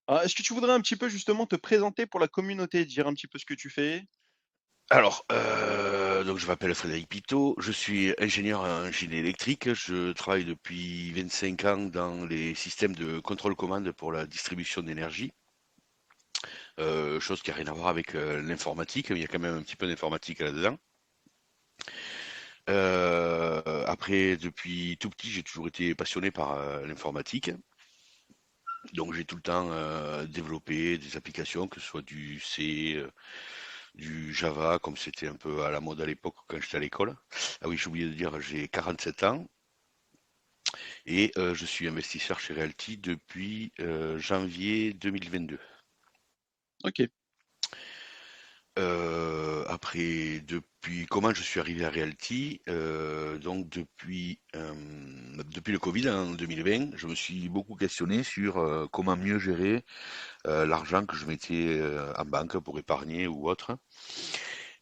Ah, est-ce que tu voudrais un petit peu justement te présenter pour la communauté, dire un petit peu ce que tu fais? Alors, donc je m'appelle Frédéric Pitot, je suis ingénieur en génie électrique. Je travaille depuis 25 ans dans les systèmes de contrôle-commande pour la distribution d'énergie, chose qui a rien à voir avec l'informatique, mais il y a quand même un petit peu d'informatique là-dedans. Après, depuis tout petit, j'ai toujours été passionné par l'informatique. Donc j'ai tout le temps développé des applications, que ce soit du C, du Java, comme c'était un peu à la mode à l'époque quand j'étais à l'école. Ah oui, j'ai oublié de dire, j'ai 47 ans et je suis investisseur chez Realty depuis janvier 2022. OK, Après, depuis comment je suis arrivé à Realty, donc depuis le Covid en 2020, je me suis beaucoup questionné sur comment mieux gérer l'argent que je mettais en banque pour épargner ou autre.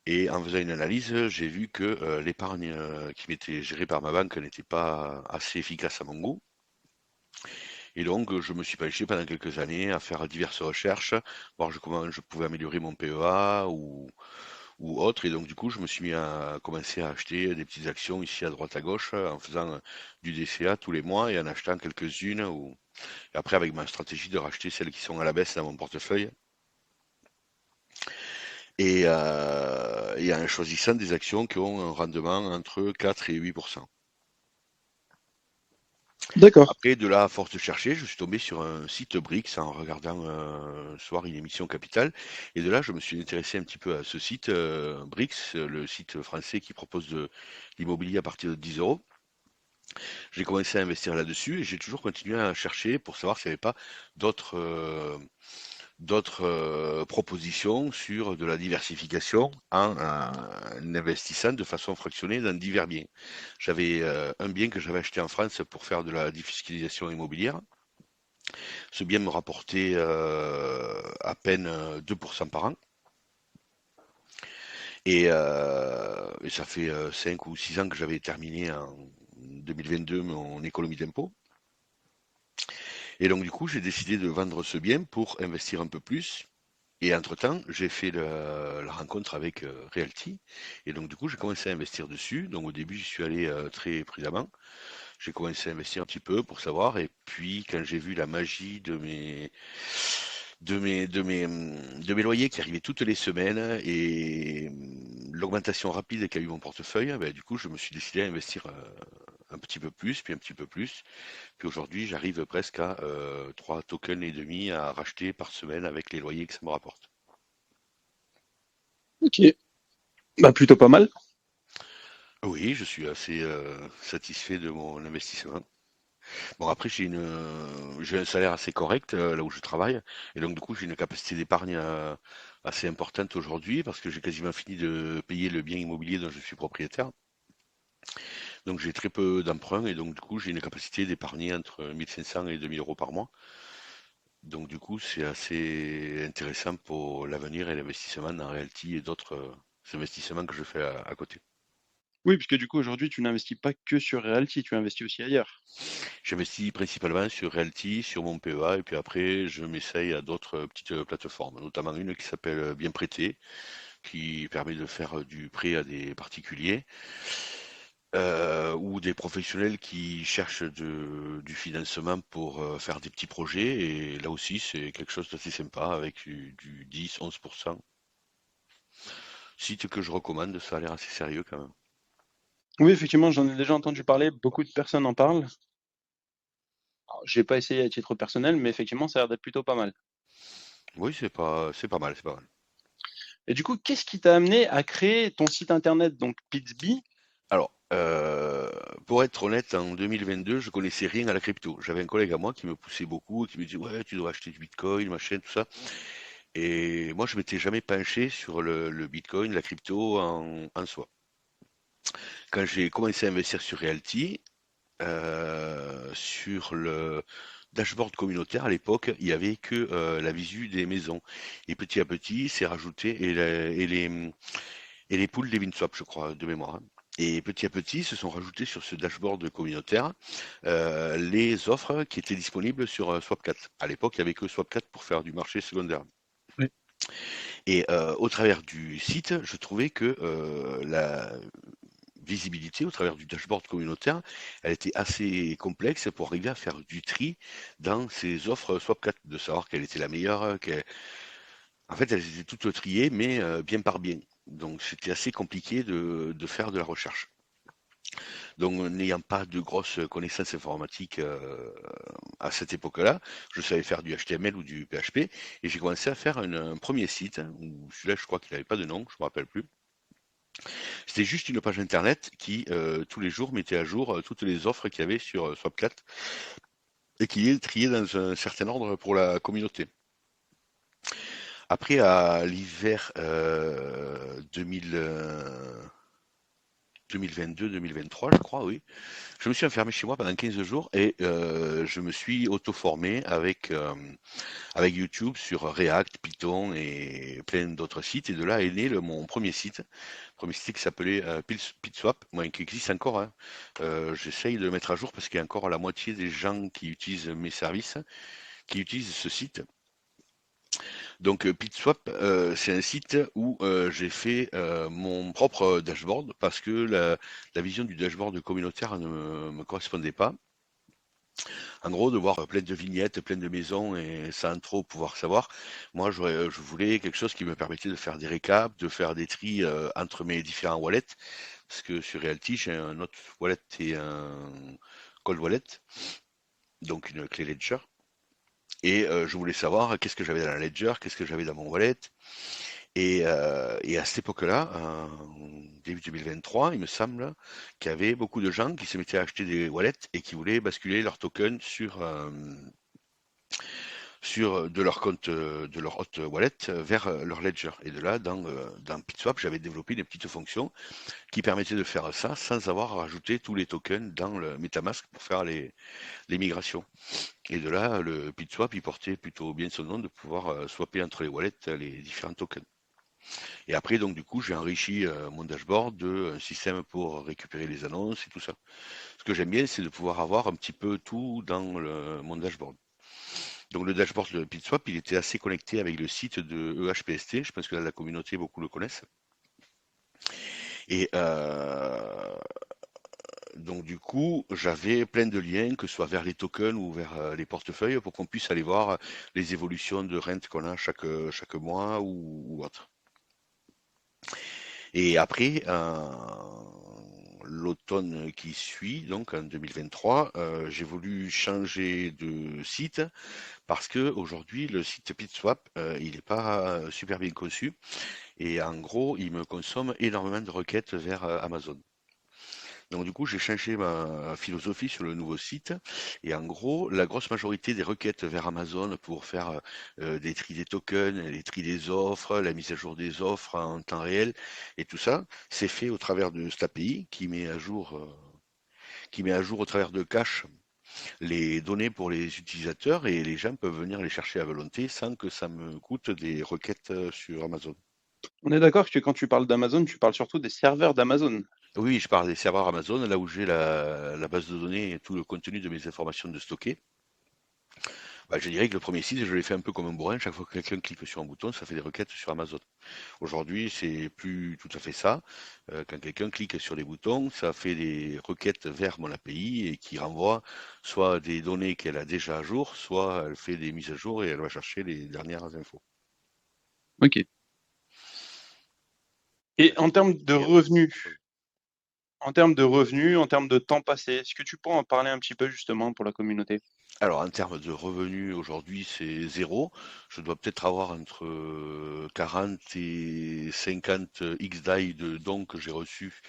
Et en faisant une analyse, j'ai vu que l'épargne qui m'était gérée par ma banque n'était pas assez efficace à mon goût. Et donc, je me suis penché pendant quelques années à faire diverses recherches, voir comment je pouvais améliorer mon PEA ou autre. Et donc, du coup, je me suis mis à commencer à acheter des petites actions ici à droite à gauche, en faisant du DCA tous les mois et en achetant quelques-unes. Et après, avec ma stratégie de racheter celles qui sont à la baisse dans mon portefeuille. Et en choisissant des actions qui ont un rendement entre 4 et 8%. d'accord. Après, de là, à force de chercher, je suis tombé sur un site Brix en regardant un soir une émission Capital. Et de là, je me suis intéressé un petit peu à ce site Brix, le site français qui propose de l'immobilier à partir de 10 euros. J'ai commencé à investir là-dessus et j'ai toujours continué à chercher pour savoir s'il n'y avait pas d'autres propositions sur de la diversification en investissant de façon fractionnée dans divers biens. J'avais un bien que j'avais acheté en France pour faire de la défiscalisation immobilière. Ce bien me rapportait à peine 2% par an. Et ça fait 5 ou 6 ans que j'avais terminé en 2022 mon économie d'impôt. Et donc du coup, j'ai décidé de vendre ce bien pour investir un peu plus. Et entre-temps, j'ai fait la rencontre avec Realty. Et donc du coup, j'ai commencé à investir dessus. Donc au début, j'y suis allé très prudemment. J'ai commencé à investir un petit peu pour savoir. Et puis, quand j'ai vu la magie de mes loyers qui arrivaient toutes les semaines et l'augmentation rapide qu'a eu mon portefeuille, ben, du coup, je me suis décidé à investir un petit peu plus, puis un petit peu plus. Puis aujourd'hui, j'arrive presque à 3 tokens et demi à racheter par semaine avec les loyers que ça me rapporte. OK. Bah, plutôt pas mal. Oui, je suis assez satisfait de mon investissement. Bon, après, j'ai un salaire assez correct là où je travaille, et donc du coup, j'ai une capacité d'épargne assez importante aujourd'hui parce que j'ai quasiment fini de payer le bien immobilier dont je suis propriétaire. Donc j'ai très peu d'emprunts et donc du coup, j'ai une capacité d'épargner entre 1500 et 2000 euros par mois. Donc du coup, c'est assez intéressant pour l'avenir et l'investissement dans Realty et d'autres investissements que je fais à côté. Oui, puisque du coup, aujourd'hui, tu n'investis pas que sur Realty, tu investis aussi ailleurs. J'investis principalement sur Realty, sur mon PEA, et puis après, je m'essaye à d'autres petites plateformes, notamment une qui s'appelle Bien Prêté, qui permet de faire du prêt à des particuliers ou des professionnels qui cherchent du financement pour faire des petits projets. Et là aussi, c'est quelque chose d'assez sympa avec du 10-11%. Site que je recommande, ça a l'air assez sérieux quand même. Oui, effectivement, j'en ai déjà entendu parler, beaucoup de personnes en parlent. Alors, j'ai pas essayé à titre personnel, mais effectivement, ça a l'air d'être plutôt pas mal. Oui, c'est pas mal, c'est pas mal. Et du coup, qu'est-ce qui t'a amené à créer ton site internet, donc Pitsby? Alors, pour être honnête, en 2022, je connaissais rien à la crypto. J'avais un collègue à moi qui me poussait beaucoup, qui me disait ouais, tu dois acheter du Bitcoin, machin, tout ça. Et moi, je m'étais jamais penché sur le Bitcoin, la crypto en soi. Quand j'ai commencé à investir sur Realty, sur le dashboard communautaire à l'époque, il y avait que la visu des maisons. Et petit à petit, c'est rajouté et les poules d'Evinswap, je crois, de mémoire, hein. Et petit à petit, se sont rajoutés sur ce dashboard communautaire les offres qui étaient disponibles sur Swapcat. À l'époque, il n'y avait que Swapcat pour faire du marché secondaire. Oui. Et au travers du site, je trouvais que la visibilité, au travers du dashboard communautaire, elle était assez complexe pour arriver à faire du tri dans ces offres Swapcat, de savoir quelle était la meilleure. En fait, elles étaient toutes triées, mais bien par bien. Donc c'était assez compliqué de faire de la recherche. Donc, n'ayant pas de grosses connaissances informatiques à cette époque-là, je savais faire du HTML ou du PHP, et j'ai commencé à faire un premier site, où celui-là, je crois qu'il n'avait pas de nom, je ne me rappelle plus. C'était juste une page internet qui, tous les jours, mettait à jour toutes les offres qu'il y avait sur Swapcat, et qui est trié dans un certain ordre pour la communauté. Après, à l'hiver 2000, 2022-2023, je crois, oui. Je me suis enfermé chez moi pendant 15 jours et je me suis auto-formé avec YouTube sur React, Python et plein d'autres sites. Et de là est né mon premier site qui s'appelait PitSwap, moi, qui existe encore, hein. J'essaye de le mettre à jour parce qu'il y a encore la moitié des gens qui utilisent mes services, qui utilisent ce site. Donc PitSwap, c'est un site où j'ai fait mon propre dashboard parce que la vision du dashboard communautaire ne me correspondait pas. En gros, de voir plein de vignettes, plein de maisons et sans trop pouvoir savoir. Moi, je voulais quelque chose qui me permettait de faire des récaps, de faire des tris entre mes différents wallets. Parce que sur Realty, j'ai un autre wallet et un cold wallet, donc une clé Ledger. Et je voulais savoir qu'est-ce que j'avais dans la Ledger, qu'est-ce que j'avais dans mon wallet. Et à cette époque-là, en début 2023, il me semble qu'il y avait beaucoup de gens qui se mettaient à acheter des wallets et qui voulaient basculer leurs tokens sur de leur compte, de leur hot wallet vers leur ledger. Et de là, dans PitSwap, j'avais développé des petites fonctions qui permettaient de faire ça sans avoir à rajouter tous les tokens dans le MetaMask pour faire les migrations. Et de là, le PitSwap, il portait plutôt bien son nom de pouvoir swapper entre les wallets les différents tokens. Et après, donc, du coup, j'ai enrichi mon dashboard d'un système pour récupérer les annonces et tout ça. Ce que j'aime bien, c'est de pouvoir avoir un petit peu tout dans mon dashboard. Donc le dashboard de PitSwap, il était assez connecté avec le site de EHPST. Je pense que dans la communauté, beaucoup le connaissent. Et donc du coup, j'avais plein de liens, que ce soit vers les tokens ou vers les portefeuilles, pour qu'on puisse aller voir les évolutions de rente qu'on a chaque mois ou autre. Et après, l'automne qui suit, donc en 2023, j'ai voulu changer de site parce que aujourd'hui le site PitSwap, il n'est pas super bien conçu et en gros, il me consomme énormément de requêtes vers Amazon. Donc du coup, j'ai changé ma philosophie sur le nouveau site et en gros, la grosse majorité des requêtes vers Amazon pour faire des tris des tokens, les tris des offres, la mise à jour des offres en temps réel et tout ça, c'est fait au travers de cette API qui met à jour au travers de cache les données pour les utilisateurs et les gens peuvent venir les chercher à volonté sans que ça me coûte des requêtes sur Amazon. On est d'accord que quand tu parles d'Amazon, tu parles surtout des serveurs d'Amazon. Oui, je parle des serveurs Amazon, là où j'ai la base de données et tout le contenu de mes informations de stocker. Bah, je dirais que le premier site, je l'ai fait un peu comme un bourrin. Chaque fois que quelqu'un clique sur un bouton, ça fait des requêtes sur Amazon. Aujourd'hui, c'est plus tout à fait ça. Quand quelqu'un clique sur les boutons, ça fait des requêtes vers mon API et qui renvoie soit des données qu'elle a déjà à jour, soit elle fait des mises à jour et elle va chercher les dernières infos. Ok. Et en termes de revenus, en termes de temps passé, est-ce que tu pourrais en parler un petit peu justement pour la communauté? Alors, en termes de revenus, aujourd'hui, c'est zéro. Je dois peut-être avoir entre 40 et 50 XDAI de dons que j'ai reçus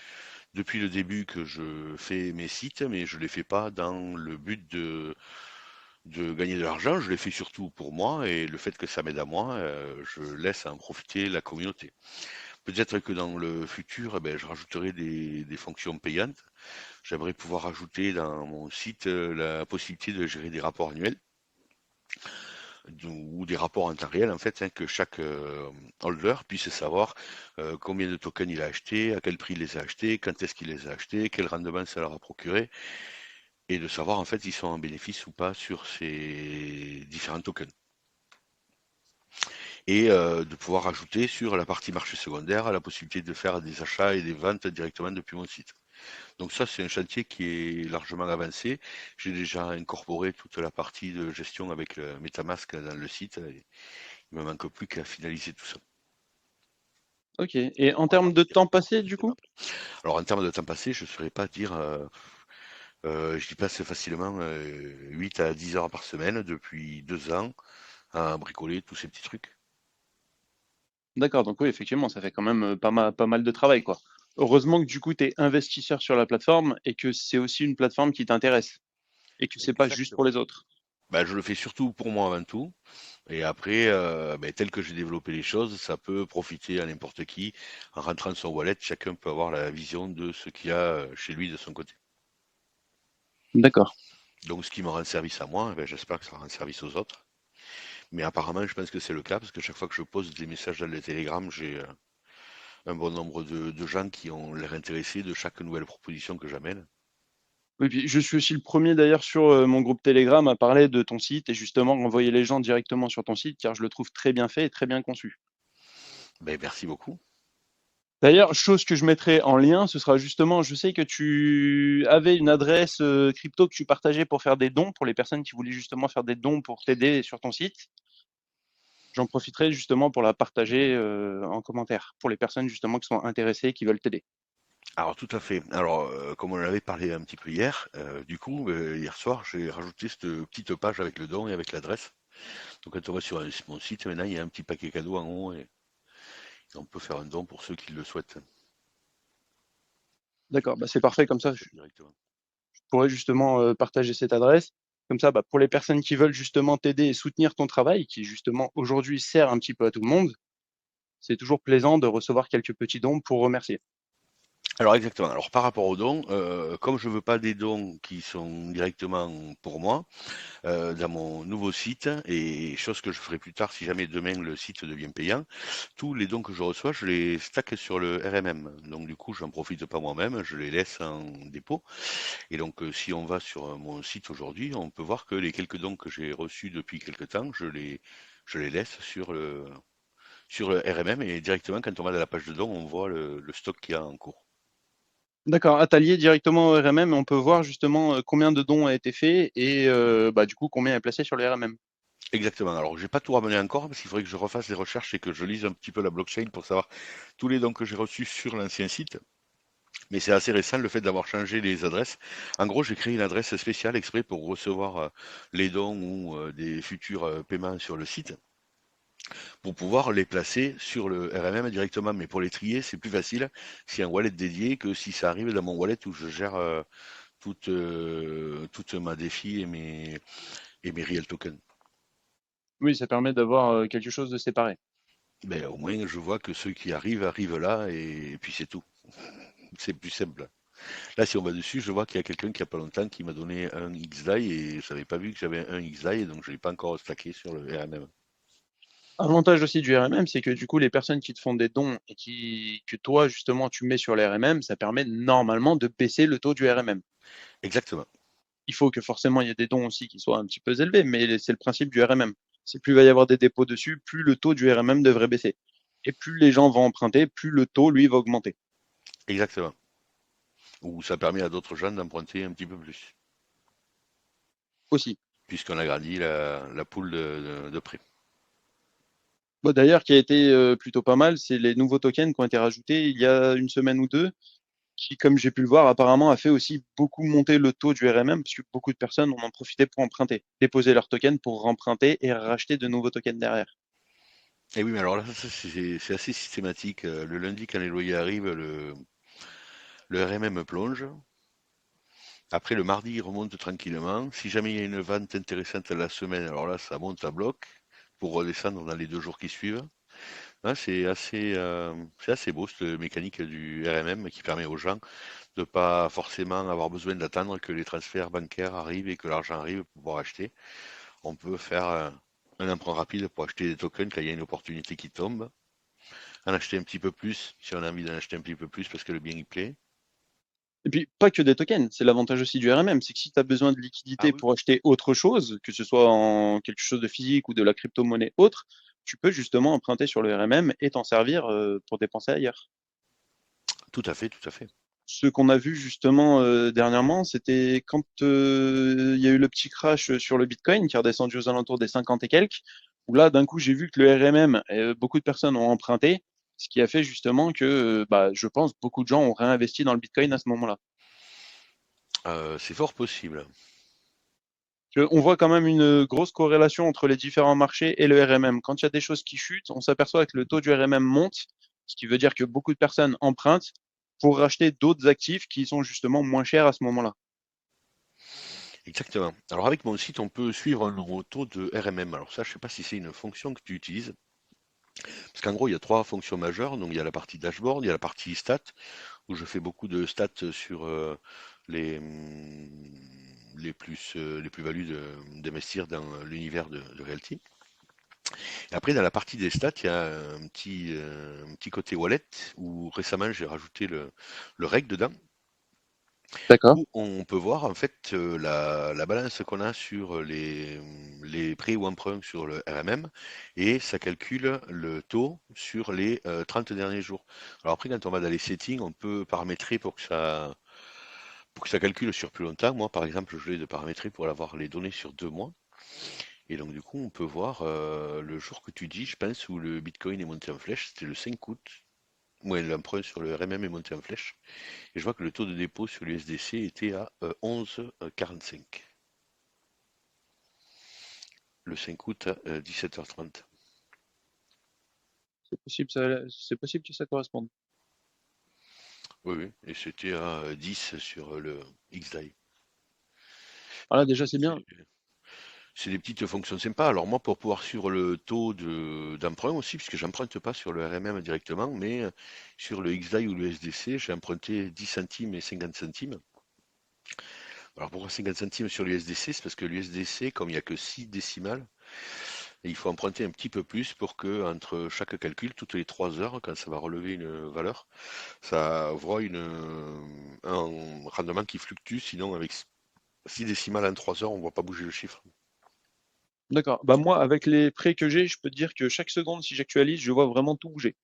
depuis le début que je fais mes sites, mais je ne les fais pas dans le but de gagner de l'argent. Je les fais surtout pour moi et le fait que ça m'aide à moi, je laisse en profiter la communauté. Peut-être que dans le futur, eh ben, je rajouterai des fonctions payantes. J'aimerais pouvoir ajouter dans mon site la possibilité de gérer des rapports annuels. ou des rapports en temps réel, en fait, hein, que chaque holder puisse savoir combien de tokens il a acheté, à quel prix il les a achetés, quand est-ce qu'il les a achetés, quel rendement ça leur a procuré, et de savoir en fait s'ils sont en bénéfice ou pas sur ces différents tokens. Et de pouvoir ajouter sur la partie marché secondaire la possibilité de faire des achats et des ventes directement depuis mon site. Donc ça, c'est un chantier qui est largement avancé. J'ai déjà incorporé toute la partie de gestion avec le MetaMask dans le site. Et il me manque plus qu'à finaliser tout ça. Ok. Et en Pour la termes de partie temps passé, je du sais coup? pas. Alors en termes de temps passé, je ne saurais pas dire. J'y passe facilement 8 à 10 heures par semaine depuis 2 ans à bricoler tous ces petits trucs. D'accord, donc oui, effectivement, ça fait quand même pas mal de travail, quoi. Heureusement que du coup, tu es investisseur sur la plateforme et que c'est aussi une plateforme qui t'intéresse et que c'est pas juste pour Exactement. les autres. Ben, je le fais surtout pour moi avant tout. Et après, ben, tel que j'ai développé les choses, ça peut profiter à n'importe qui. En rentrant de son wallet, chacun peut avoir la vision de ce qu'il y a chez lui de son côté. D'accord. Donc, ce qui me rend service à moi, ben, j'espère que ça rend service aux autres. Mais apparemment, je pense que c'est le cas, parce que chaque fois que je pose des messages dans le Telegram, j'ai un bon nombre de gens qui ont l'air intéressés de chaque nouvelle proposition que j'amène. Oui, puis je suis aussi le premier d'ailleurs sur mon groupe Telegram à parler de ton site et justement renvoyer les gens directement sur ton site car je le trouve très bien fait et très bien conçu. Ben, merci beaucoup. D'ailleurs, chose que je mettrai en lien, ce sera justement, je sais que tu avais une adresse crypto que tu partageais pour faire des dons pour les personnes qui voulaient justement faire des dons pour t'aider sur ton site. J'en profiterai justement pour la partager en commentaire pour les personnes justement qui sont intéressées et qui veulent t'aider. Alors tout à fait. Alors comme on en avait parlé un petit peu hier, du coup hier soir j'ai rajouté cette petite page avec le don et avec l'adresse. Donc quand on va sur mon site maintenant il y a un petit paquet cadeau en haut et on peut faire un don pour ceux qui le souhaitent. D'accord, bah c'est Ils parfait, peuvent comme ça faire je ça directement. pourrais justement partager cette adresse. Comme ça, bah, pour les personnes qui veulent justement t'aider et soutenir ton travail, qui justement aujourd'hui sert un petit peu à tout le monde, c'est toujours plaisant de recevoir quelques petits dons pour remercier. Alors exactement. Alors par rapport aux dons, comme je veux pas des dons qui sont directement pour moi, dans mon nouveau site, et chose que je ferai plus tard si jamais demain le site devient payant, tous les dons que je reçois, je les stack sur le RMM. Donc du coup, j'en profite pas moi-même, je les laisse en dépôt. Et donc, si on va sur mon site aujourd'hui, on peut voir que les quelques dons que j'ai reçus depuis quelque temps, je les laisse sur le RMM et directement, quand on va dans la page de dons, on voit le stock qu'il y a en cours. D'accord, Atelier directement au RMM, on peut voir justement combien de dons a été fait et bah, du coup combien est placé sur le RMM. Exactement. Alors, j'ai pas tout ramené encore parce qu'il faudrait que je refasse des recherches et que je lise un petit peu la blockchain pour savoir tous les dons que j'ai reçus sur l'ancien site. Mais c'est assez récent le fait d'avoir changé les adresses. En gros, j'ai créé une adresse spéciale exprès pour recevoir les dons ou des futurs paiements sur le site, pour pouvoir les placer sur le RMM directement. Mais pour les trier, c'est plus facile s'il y a un wallet dédié que si ça arrive dans mon wallet où je gère toute ma défi et mes real tokens. Oui, ça permet d'avoir quelque chose de séparé. Ben, au moins, je vois que ceux qui arrivent arrivent là et puis c'est tout. C'est plus simple. Là, si on va dessus, je vois qu'il y a quelqu'un qui a pas longtemps qui m'a donné un XDAI et je n'avais pas vu que j'avais un XDAI, donc je ne l'ai pas encore stacké sur le RMM. Avantage aussi du RMM, c'est que du coup les personnes qui te font des dons et que toi justement tu mets sur le RMM, ça permet normalement de baisser le taux du RMM. Exactement. Il faut que forcément il y ait des dons aussi qui soient un petit peu élevés, mais c'est le principe du RMM. C'est plus il va y avoir des dépôts dessus, plus le taux du RMM devrait baisser. Et plus les gens vont emprunter, plus le taux, lui, va augmenter Exactement. Ou ça permet à d'autres gens d'emprunter un petit peu plus, aussi. puisqu'on agrandit la poule de prêt. Bon, d'ailleurs, qui a été plutôt pas mal, c'est les nouveaux tokens qui ont été rajoutés il y a une semaine ou deux, qui, comme j'ai pu le voir, apparemment a fait aussi beaucoup monter le taux du RMM, parce que beaucoup de personnes en ont profité pour emprunter, déposer leurs tokens pour remprunter et racheter de nouveaux tokens derrière. Et oui, mais alors là, ça, c'est assez systématique. Le lundi, quand les loyers arrivent, le RMM plonge. Après, le mardi, il remonte tranquillement. Si jamais il y a une vente intéressante la semaine, alors là, ça monte à bloc pour redescendre dans les 2 jours qui suivent. Hein, c'est assez beau, cette mécanique du RMM qui permet aux gens de pas forcément avoir besoin d'attendre que les transferts bancaires arrivent et que l'argent arrive pour pouvoir acheter. On peut faire un emprunt rapide pour acheter des tokens quand il y a une opportunité qui tombe, en acheter un petit peu plus si on a envie d'en acheter un petit peu plus parce que le bien il plaît. Et puis, pas que des tokens, c'est l'avantage aussi du RMM, c'est que si tu as besoin de Ah liquidité oui, pour acheter autre chose, que ce soit en quelque chose de physique ou de la crypto-monnaie autre, tu peux justement emprunter sur le RMM et t'en servir pour dépenser ailleurs. tout à fait, tout à fait. Ce qu'on a vu justement dernièrement, c'était quand il y a eu le petit crash sur le Bitcoin qui est redescendu aux alentours des 50 et quelques, où là, d'un coup, j'ai vu que le RMM, beaucoup de personnes ont emprunté, ce qui a fait justement que, bah, je pense, beaucoup de gens ont réinvesti dans le Bitcoin à ce moment-là. C'est fort possible. On voit quand même une grosse corrélation entre les différents marchés et le RMM. Quand il y a des choses qui chutent, on s'aperçoit que le taux du RMM monte, ce qui veut dire que beaucoup de personnes empruntent pour racheter d'autres actifs qui sont justement moins chers à ce moment-là. Exactement. Alors avec mon site, on peut suivre un taux de RMM. Alors ça, je sais pas si c'est une fonction que tu utilises. Parce qu'en gros, il y a trois fonctions majeures. Donc il y a la partie dashboard, il y a la partie stats, où je fais beaucoup de stats sur les, les plus-values d'investir dans l'univers de Realty. Et après, dans la partie des stats, il y a un petit côté wallet, où récemment j'ai rajouté le reg dedans, D'accord. où on peut voir en fait la balance qu'on a sur les prêts ou emprunts sur le RMM et ça calcule le taux sur les 30 derniers jours. Alors après, quand on va dans les settings, on peut paramétrer pour que ça calcule sur plus longtemps. Moi, par exemple, je l'ai de paramétrer pour avoir les données sur 2 mois. Et donc, du coup, on peut voir le jour que tu dis, je pense, où le Bitcoin est monté en flèche, c'était le 5 août. Ouais, l'emprunt sur le RMM est monté en flèche. Et je vois que le taux de dépôt sur l'USDC était à 11,45 le 5 août à 17h30. C'est possible que ça corresponde. Oui, oui, et c'était à 10 sur le XDAI. Voilà, déjà, c'est bien. C'est c'est des petites fonctions sympas. Alors moi, pour pouvoir suivre le taux d'emprunt aussi, puisque j'emprunte pas sur le RMM directement, mais sur le XDAI ou le SDC, j'ai emprunté 10 centimes et 50 centimes. Alors pourquoi 50 centimes sur l'USDC? C'est parce que l'USDC, comme il n'y a que 6 décimales, il faut emprunter un petit peu plus pour que entre chaque calcul, toutes les 3 heures, quand ça va relever une valeur, ça voit un rendement qui fluctue. Sinon, avec 6 décimales en 3 heures, on ne voit pas bouger le chiffre. D'accord. Bah moi, avec les prêts que j'ai, je peux te dire que chaque seconde, si j'actualise, je vois vraiment tout bouger.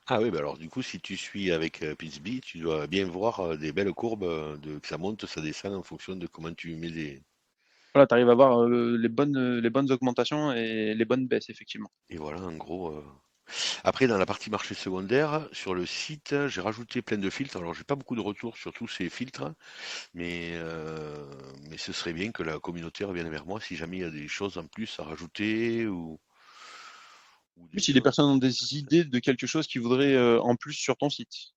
Ah oui, bah alors du coup, si tu suis avec Pitsby, tu dois bien voir des belles courbes, que ça monte, ça descend en fonction de comment tu mets des... Voilà, tu arrives à voir les bonnes augmentations et les bonnes baisses, effectivement. Et voilà, en gros. Après, dans la partie marché secondaire, sur le site, j'ai rajouté plein de filtres. Alors, j'ai pas beaucoup de retours sur tous ces filtres, mais, euh, mais ce serait bien que la communauté revienne vers moi si jamais il y a des choses en plus à rajouter ou Oui, des si des choses. personnes ont des idées de quelque chose qu'ils voudraient en plus sur ton site.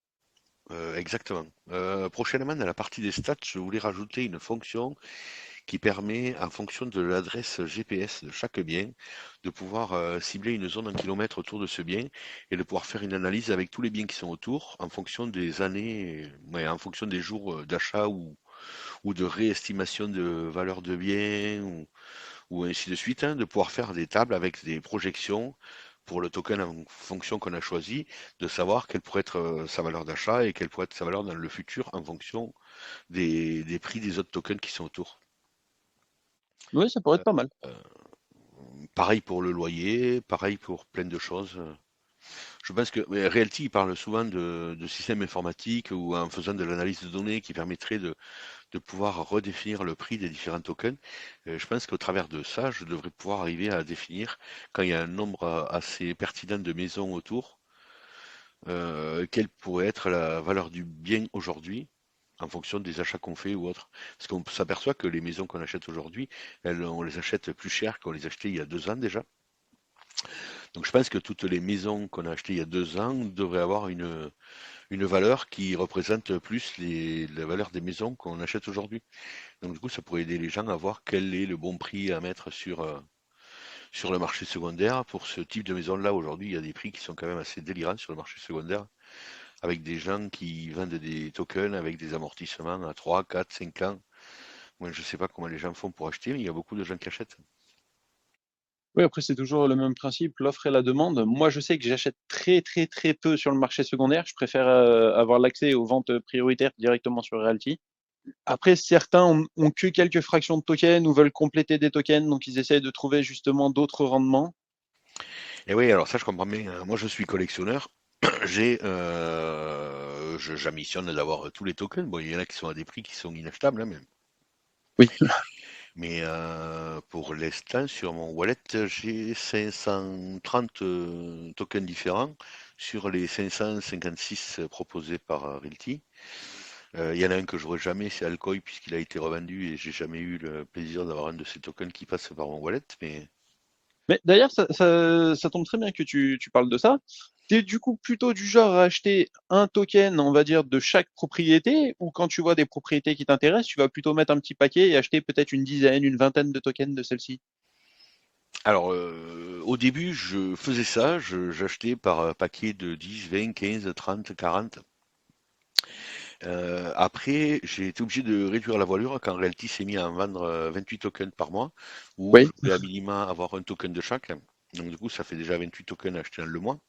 Exactement. Prochainement, dans la partie des stats, je voulais rajouter une fonction qui permet, en fonction de l'adresse GPS de chaque bien, de pouvoir cibler une zone en kilomètres autour de ce bien et de pouvoir faire une analyse avec tous les biens qui sont autour en fonction des années, ouais, en fonction des jours d'achat ou de réestimation de valeur de bien ou ainsi de suite, hein, de pouvoir faire des tables avec des projections pour le token en fonction qu'on a choisi, de savoir quelle pourrait être sa valeur d'achat et quelle pourrait être sa valeur dans le futur en fonction des prix des autres tokens qui sont autour. Oui, ça pourrait être pas mal. Euh, Pareil pour le loyer, pareil pour plein de choses. Je pense que mais Realty il parle souvent de systèmes informatiques ou en faisant de l'analyse de données qui permettrait de pouvoir redéfinir le prix des différents tokens. Je pense qu'au travers de ça, je devrais pouvoir arriver à définir, quand il y a un nombre assez pertinent de maisons autour, quelle pourrait être la valeur du bien aujourd'hui en fonction des achats qu'on fait ou autre. Parce qu'on s'aperçoit que les maisons qu'on achète aujourd'hui, on les achète plus cher qu'on les achetait il y a 2 ans déjà. Donc je pense que toutes les maisons qu'on a achetées il y a 2 ans devraient avoir une valeur qui représente plus la valeur des maisons qu'on achète aujourd'hui. Donc du coup, ça pourrait aider les gens à voir quel est le bon prix à mettre sur le marché secondaire. Pour ce type de maison-là, aujourd'hui, il y a des prix qui sont quand même assez délirants sur le marché secondaire, avec des gens qui vendent des tokens avec des amortissements à 3, 4, 5 ans. Moi, je ne sais pas comment les gens font pour acheter, mais il y a beaucoup de gens qui achètent. Oui, après, c'est toujours le même principe, l'offre et la demande. Moi, je sais que j'achète très, très, très peu sur le marché secondaire. Je préfère avoir l'accès aux ventes prioritaires directement sur Realty. Après, certains ont que quelques fractions de tokens ou veulent compléter des tokens, donc ils essayent de trouver justement d'autres rendements. Et oui, alors ça je comprends bien. Moi je suis collectionneur. J'ambitionne d'avoir tous les tokens. Bon, il y en a qui sont à des prix qui sont inachetables, hein, Oui. pour l'instant, sur mon wallet, j'ai 530 tokens différents sur les 556 proposés par Realty. Il y en a un que j'aurai jamais, c'est Alcoy, puisqu'il a été revendu et j'ai jamais eu le plaisir d'avoir un de ces tokens qui passe par mon wallet. Mais Mais d'ailleurs, ça tombe très bien que tu parles de ça. T'es du coup plutôt du genre à acheter un token, on va dire, de chaque propriété, ou quand tu vois des propriétés qui t'intéressent, tu vas plutôt mettre un petit paquet et acheter peut-être une dizaine, une vingtaine de tokens de celles-ci. alors, au début, je faisais ça, j'achetais par paquet de 10, 20, 15, 30, 40. Après, j'ai été obligé de réduire la voilure quand Realty s'est mis à en vendre 28 tokens par mois, où je Oui. voulais à minima avoir un token de chaque. Donc du coup, ça fait déjà 28 tokens achetés dans le mois.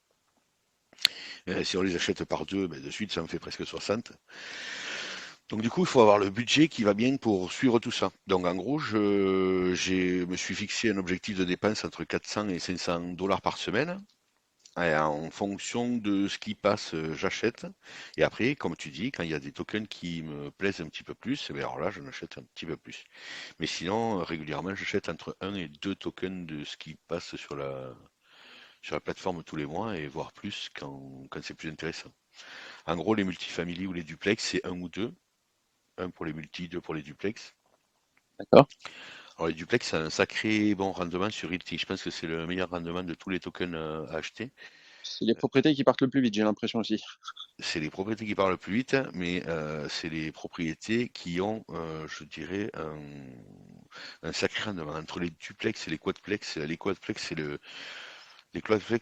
Si on les achète par deux, ben, de suite, ça me fait presque 60. Donc du coup, il faut avoir le budget qui va bien pour suivre tout ça. Donc en gros, me suis fixé un objectif de dépense entre 400 et 500 dollars par semaine. Et en fonction de ce qui passe, j'achète. Et après, comme tu dis, quand il y a des tokens qui me plaisent un petit peu plus, eh bien alors là, j'en achète un petit peu plus. Mais sinon, régulièrement, j'achète entre un et 2 tokens de ce qui passe sur la plateforme tous les mois, et voire plus quand c'est plus intéressant. En gros, les multifamilies ou les duplex, c'est un ou deux. Un pour les multi, deux pour les duplex. D'accord. Alors les duplex, c'est un sacré bon rendement sur Realty. Je pense que c'est le meilleur rendement de tous les tokens à acheter. C'est les propriétés qui partent le plus vite, j'ai l'impression aussi. C'est les propriétés qui parlent le plus vite, mais c'est les propriétés qui ont, je dirais, un sacré rendement. Entre les duplex et les quadplex, les quadplex,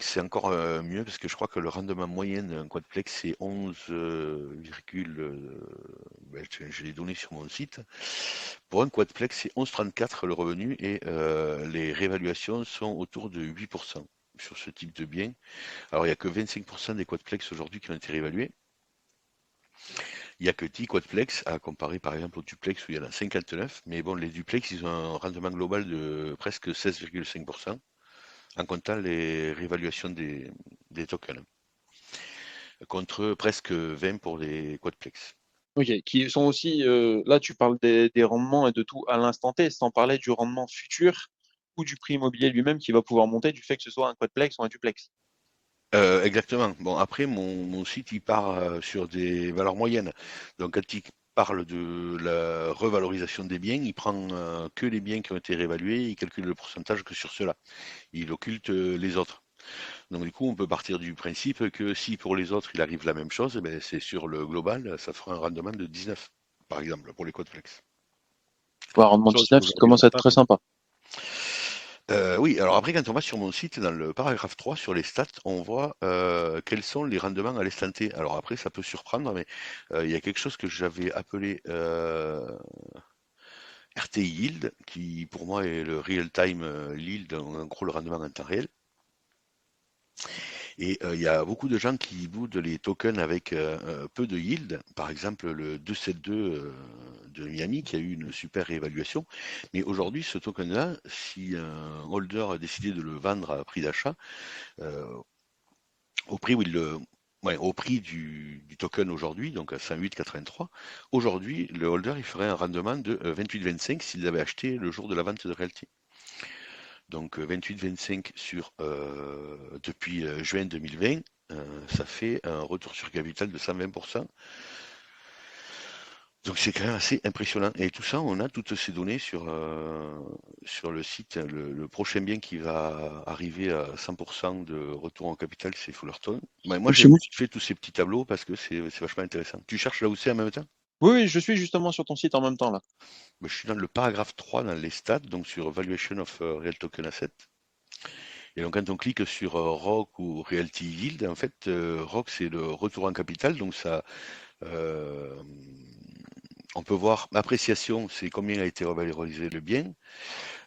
c'est encore mieux parce que je crois que le rendement moyen d'un quadplex, c'est 11, ben, j'ai les données sur mon site. Pour un quadplex, c'est 11,34 le revenu et les réévaluations sont autour de 8% sur ce type de bien. Alors, il n'y a que 25% des quadplex aujourd'hui qui ont été réévalués. Il n'y a que 10 quadplex à comparer par exemple au duplex où il y en a 59. Mais bon, les duplex, ils ont un rendement global de presque 16,5% en comptant les réévaluations des tokens, contre presque 20 pour les quadplex. Ok, qui sont aussi, là tu parles des rendements et de tout à l'instant T, sans parler du rendement futur ou du prix immobilier lui-même qui va pouvoir monter du fait que ce soit un quadplex ou un duplex. Exactement. Bon, après, mon site, il part sur des valeurs moyennes. Donc, quand il parle de la revalorisation des biens, il prend que les biens qui ont été réévalués, il calcule le pourcentage que sur cela. Il occulte les autres. Donc du coup, on peut partir du principe que si pour les autres il arrive la même chose, eh ben, c'est sur le global, ça fera un rendement de 19, par exemple, pour les quadplex. Ouais, rendement Chose 19, ça qu'aujourd'hui on commence à n'a être pas. très sympa. Oui, alors après, quand on va sur mon site, dans le paragraphe 3, sur les stats, on voit quels sont les rendements à l'instant T. Alors après, ça peut surprendre, mais il y a quelque chose que j'avais appelé RT Yield, qui pour moi est le real time yield, en gros le rendement en temps réel. Et il y a beaucoup de gens qui boudent les tokens avec peu de yield. Par exemple, le 272 de Miami qui a eu une super réévaluation. Mais aujourd'hui, ce token-là, si un holder a décidé de le vendre à prix d'achat, euh, au prix où il le, ouais, au prix du token aujourd'hui, donc à 108,83, aujourd'hui, le holder il ferait un rendement de 28,25 s'il l'avait acheté le jour de la vente de Realty. Donc 28,25 sur depuis juin 2020, ça fait un retour sur capital de 120%. Donc c'est quand même assez impressionnant. Et tout ça, on a toutes ces données sur le site. Le prochain bien qui va arriver à 100% de retour en capital, c'est Fullerton. Ouais, moi, Chez j'aime moi. vite fait tous ces petits tableaux parce que c'est vachement intéressant. Tu cherches là où c'est en même temps? Oui, oui, je suis justement sur ton site en même temps là. Je suis dans le paragraphe 3 dans les stats, donc sur Valuation of Real Token Asset. Et donc quand on clique sur ROC ou Realty Yield, en fait, ROC c'est le retour en capital, donc ça, euh, On peut voir appréciation, c'est combien a été revalorisé le bien.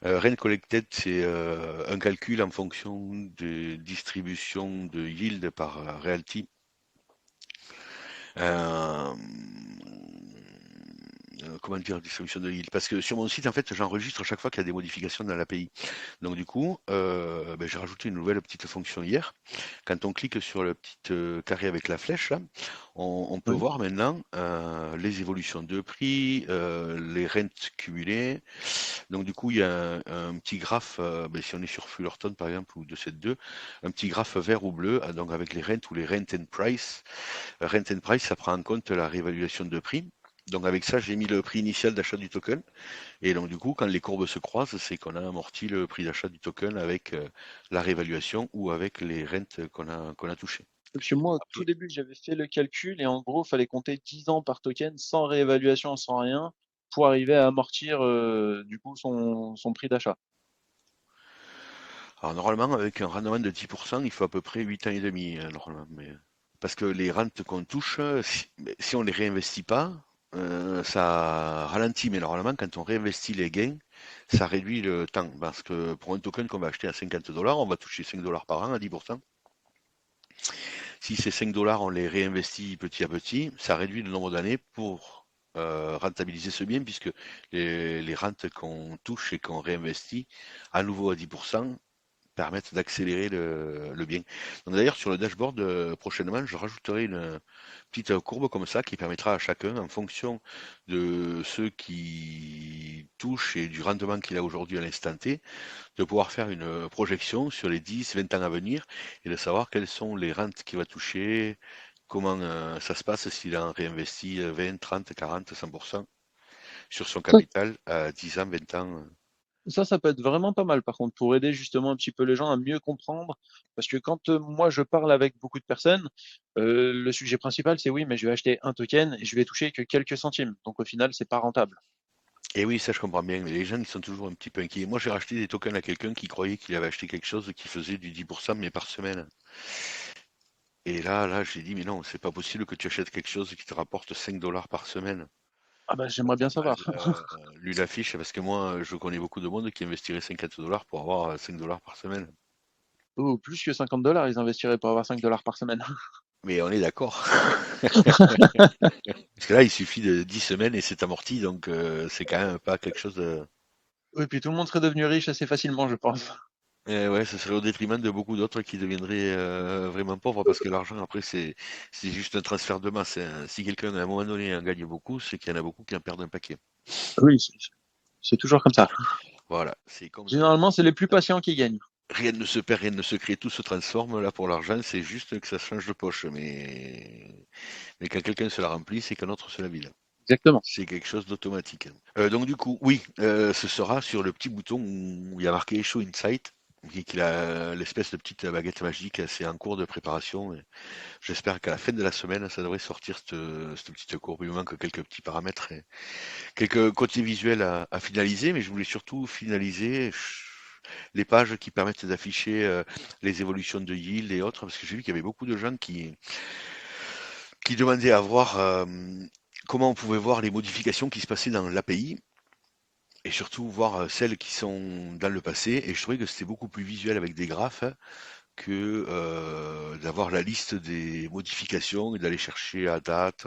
Rent collected, c'est un calcul en fonction de distribution de yield par realty. Euh, comment dire, distribution de yield? Parce que sur mon site, en fait, j'enregistre chaque fois qu'il y a des modifications dans l'API. Donc du coup, ben, j'ai rajouté une nouvelle petite fonction hier. Quand on clique sur le petit carré avec la flèche, là, on peut Oui. voir maintenant les évolutions de prix, les rentes cumulées. Donc du coup, il y a un petit graphe, ben, si on est sur Fullerton par exemple, ou 272, un petit graphe vert ou bleu, donc avec les rentes ou les rent and price. Rent and price, ça prend en compte la réévaluation de prix. Donc avec ça, j'ai mis le prix initial d'achat du token. Et donc du coup, quand les courbes se croisent, c'est qu'on a amorti le prix d'achat du token avec la réévaluation ou avec les rentes qu'on a touchées. Parce que moi, au tout début, j'avais fait le calcul et en gros, il fallait compter 10 ans par token sans réévaluation, sans rien, pour arriver à amortir du coup son prix d'achat. Alors normalement, avec un rendement de 10%, il faut à peu près 8 ans et demi, normalement. Parce que les rentes qu'on touche, si on les réinvestit pas, ça ralentit. Mais normalement, quand on réinvestit les gains, ça réduit le temps. Parce que pour un token qu'on va acheter à 50 $, on va toucher 5 $ par an à 10%. Si ces 5 $, on les réinvestit petit à petit, ça réduit le nombre d'années pour rentabiliser ce bien, puisque les rentes qu'on touche et qu'on réinvestit à nouveau à 10% permettent d'accélérer le bien. Donc d'ailleurs, sur le dashboard, prochainement, je rajouterai une petite courbe comme ça qui permettra à chacun, en fonction de ceux qui touchent et du rendement qu'il a aujourd'hui à l'instant T, de pouvoir faire une projection sur les 10, 20 ans à venir et de savoir quelles sont les rentes qu'il va toucher, comment ça se passe s'il a réinvesti 20, 30, 40, 100% sur son Ça, capital à 10 ans, 20 ans. ça peut être vraiment pas mal, par contre, pour aider justement un petit peu les gens à mieux comprendre. Parce que quand moi je parle avec beaucoup de personnes, le sujet principal c'est oui, mais je vais acheter un token et je vais toucher que quelques centimes. Donc au final, c'est pas rentable. Et oui, ça je comprends bien, mais les gens ils sont toujours un petit peu inquiets. Moi j'ai racheté des tokens à quelqu'un qui croyait qu'il avait acheté quelque chose qui faisait du 10% mais par semaine. Et là j'ai dit mais non, c'est pas possible que tu achètes quelque chose qui te rapporte 5 $ par semaine. Ah bah j'aimerais bien J'ai mal savoir. lu la fiche parce que moi je connais beaucoup de monde qui investirait 50 $ pour avoir 5 $ par semaine. Oh, plus que 50 $, ils investiraient pour avoir 5 $ par semaine. Mais on est d'accord. Parce que là il suffit de 10 semaines et c'est amorti, donc c'est quand même pas quelque chose de... Oui, puis tout le monde serait devenu riche assez facilement, je pense. Ouais, ça serait au détriment de beaucoup d'autres qui deviendraient vraiment pauvres parce que l'argent, après, c'est juste un transfert de masse, hein. Si quelqu'un, à un moment donné, en gagne beaucoup, c'est qu'il y en a beaucoup qui en perdent un paquet. Oui, c'est toujours comme ça. Voilà, c'est comme dans la Généralement, vie. c'est les plus patients qui gagnent. Rien ne se perd, rien ne se crée, tout se transforme. Là, pour l'argent, c'est juste que ça change de poche. Mais quand quelqu'un se la remplit, c'est qu'un autre se la vide. Exactement. C'est quelque chose d'automatique. Donc du coup, oui, ce sera sur le petit bouton où il y a marqué Show Insight, qui est l'espèce de petite baguette magique. C'est en cours de préparation. J'espère qu'à la fin de la semaine, ça devrait sortir cette petite courbe. Il me manque quelques petits paramètres et quelques côtés visuels à finaliser, mais je voulais surtout finaliser les pages qui permettent d'afficher les évolutions de yield et autres, parce que j'ai vu qu'il y avait beaucoup de gens qui demandaient à voir comment on pouvait voir les modifications qui se passaient dans l'API. Et surtout voir celles qui sont dans le passé. Et je trouvais que c'était beaucoup plus visuel avec des graphes que d'avoir la liste des modifications et d'aller chercher à date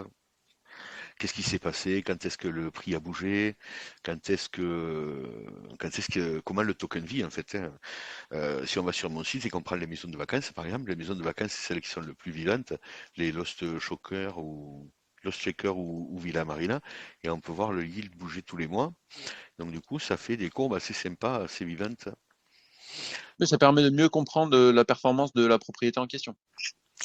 qu'est-ce qui s'est passé, quand est-ce que le prix a bougé, comment le token vit en fait, hein. Si on va sur mon site et qu'on prend les maisons de vacances, par exemple, les maisons de vacances, c'est celles qui sont le plus vivantes, les Lost Shaker ou Villa Marina, et on peut voir le yield bouger tous les mois. Donc du coup, ça fait des courbes assez sympas, assez vivantes. Mais ça permet de mieux comprendre la performance de la propriété en question.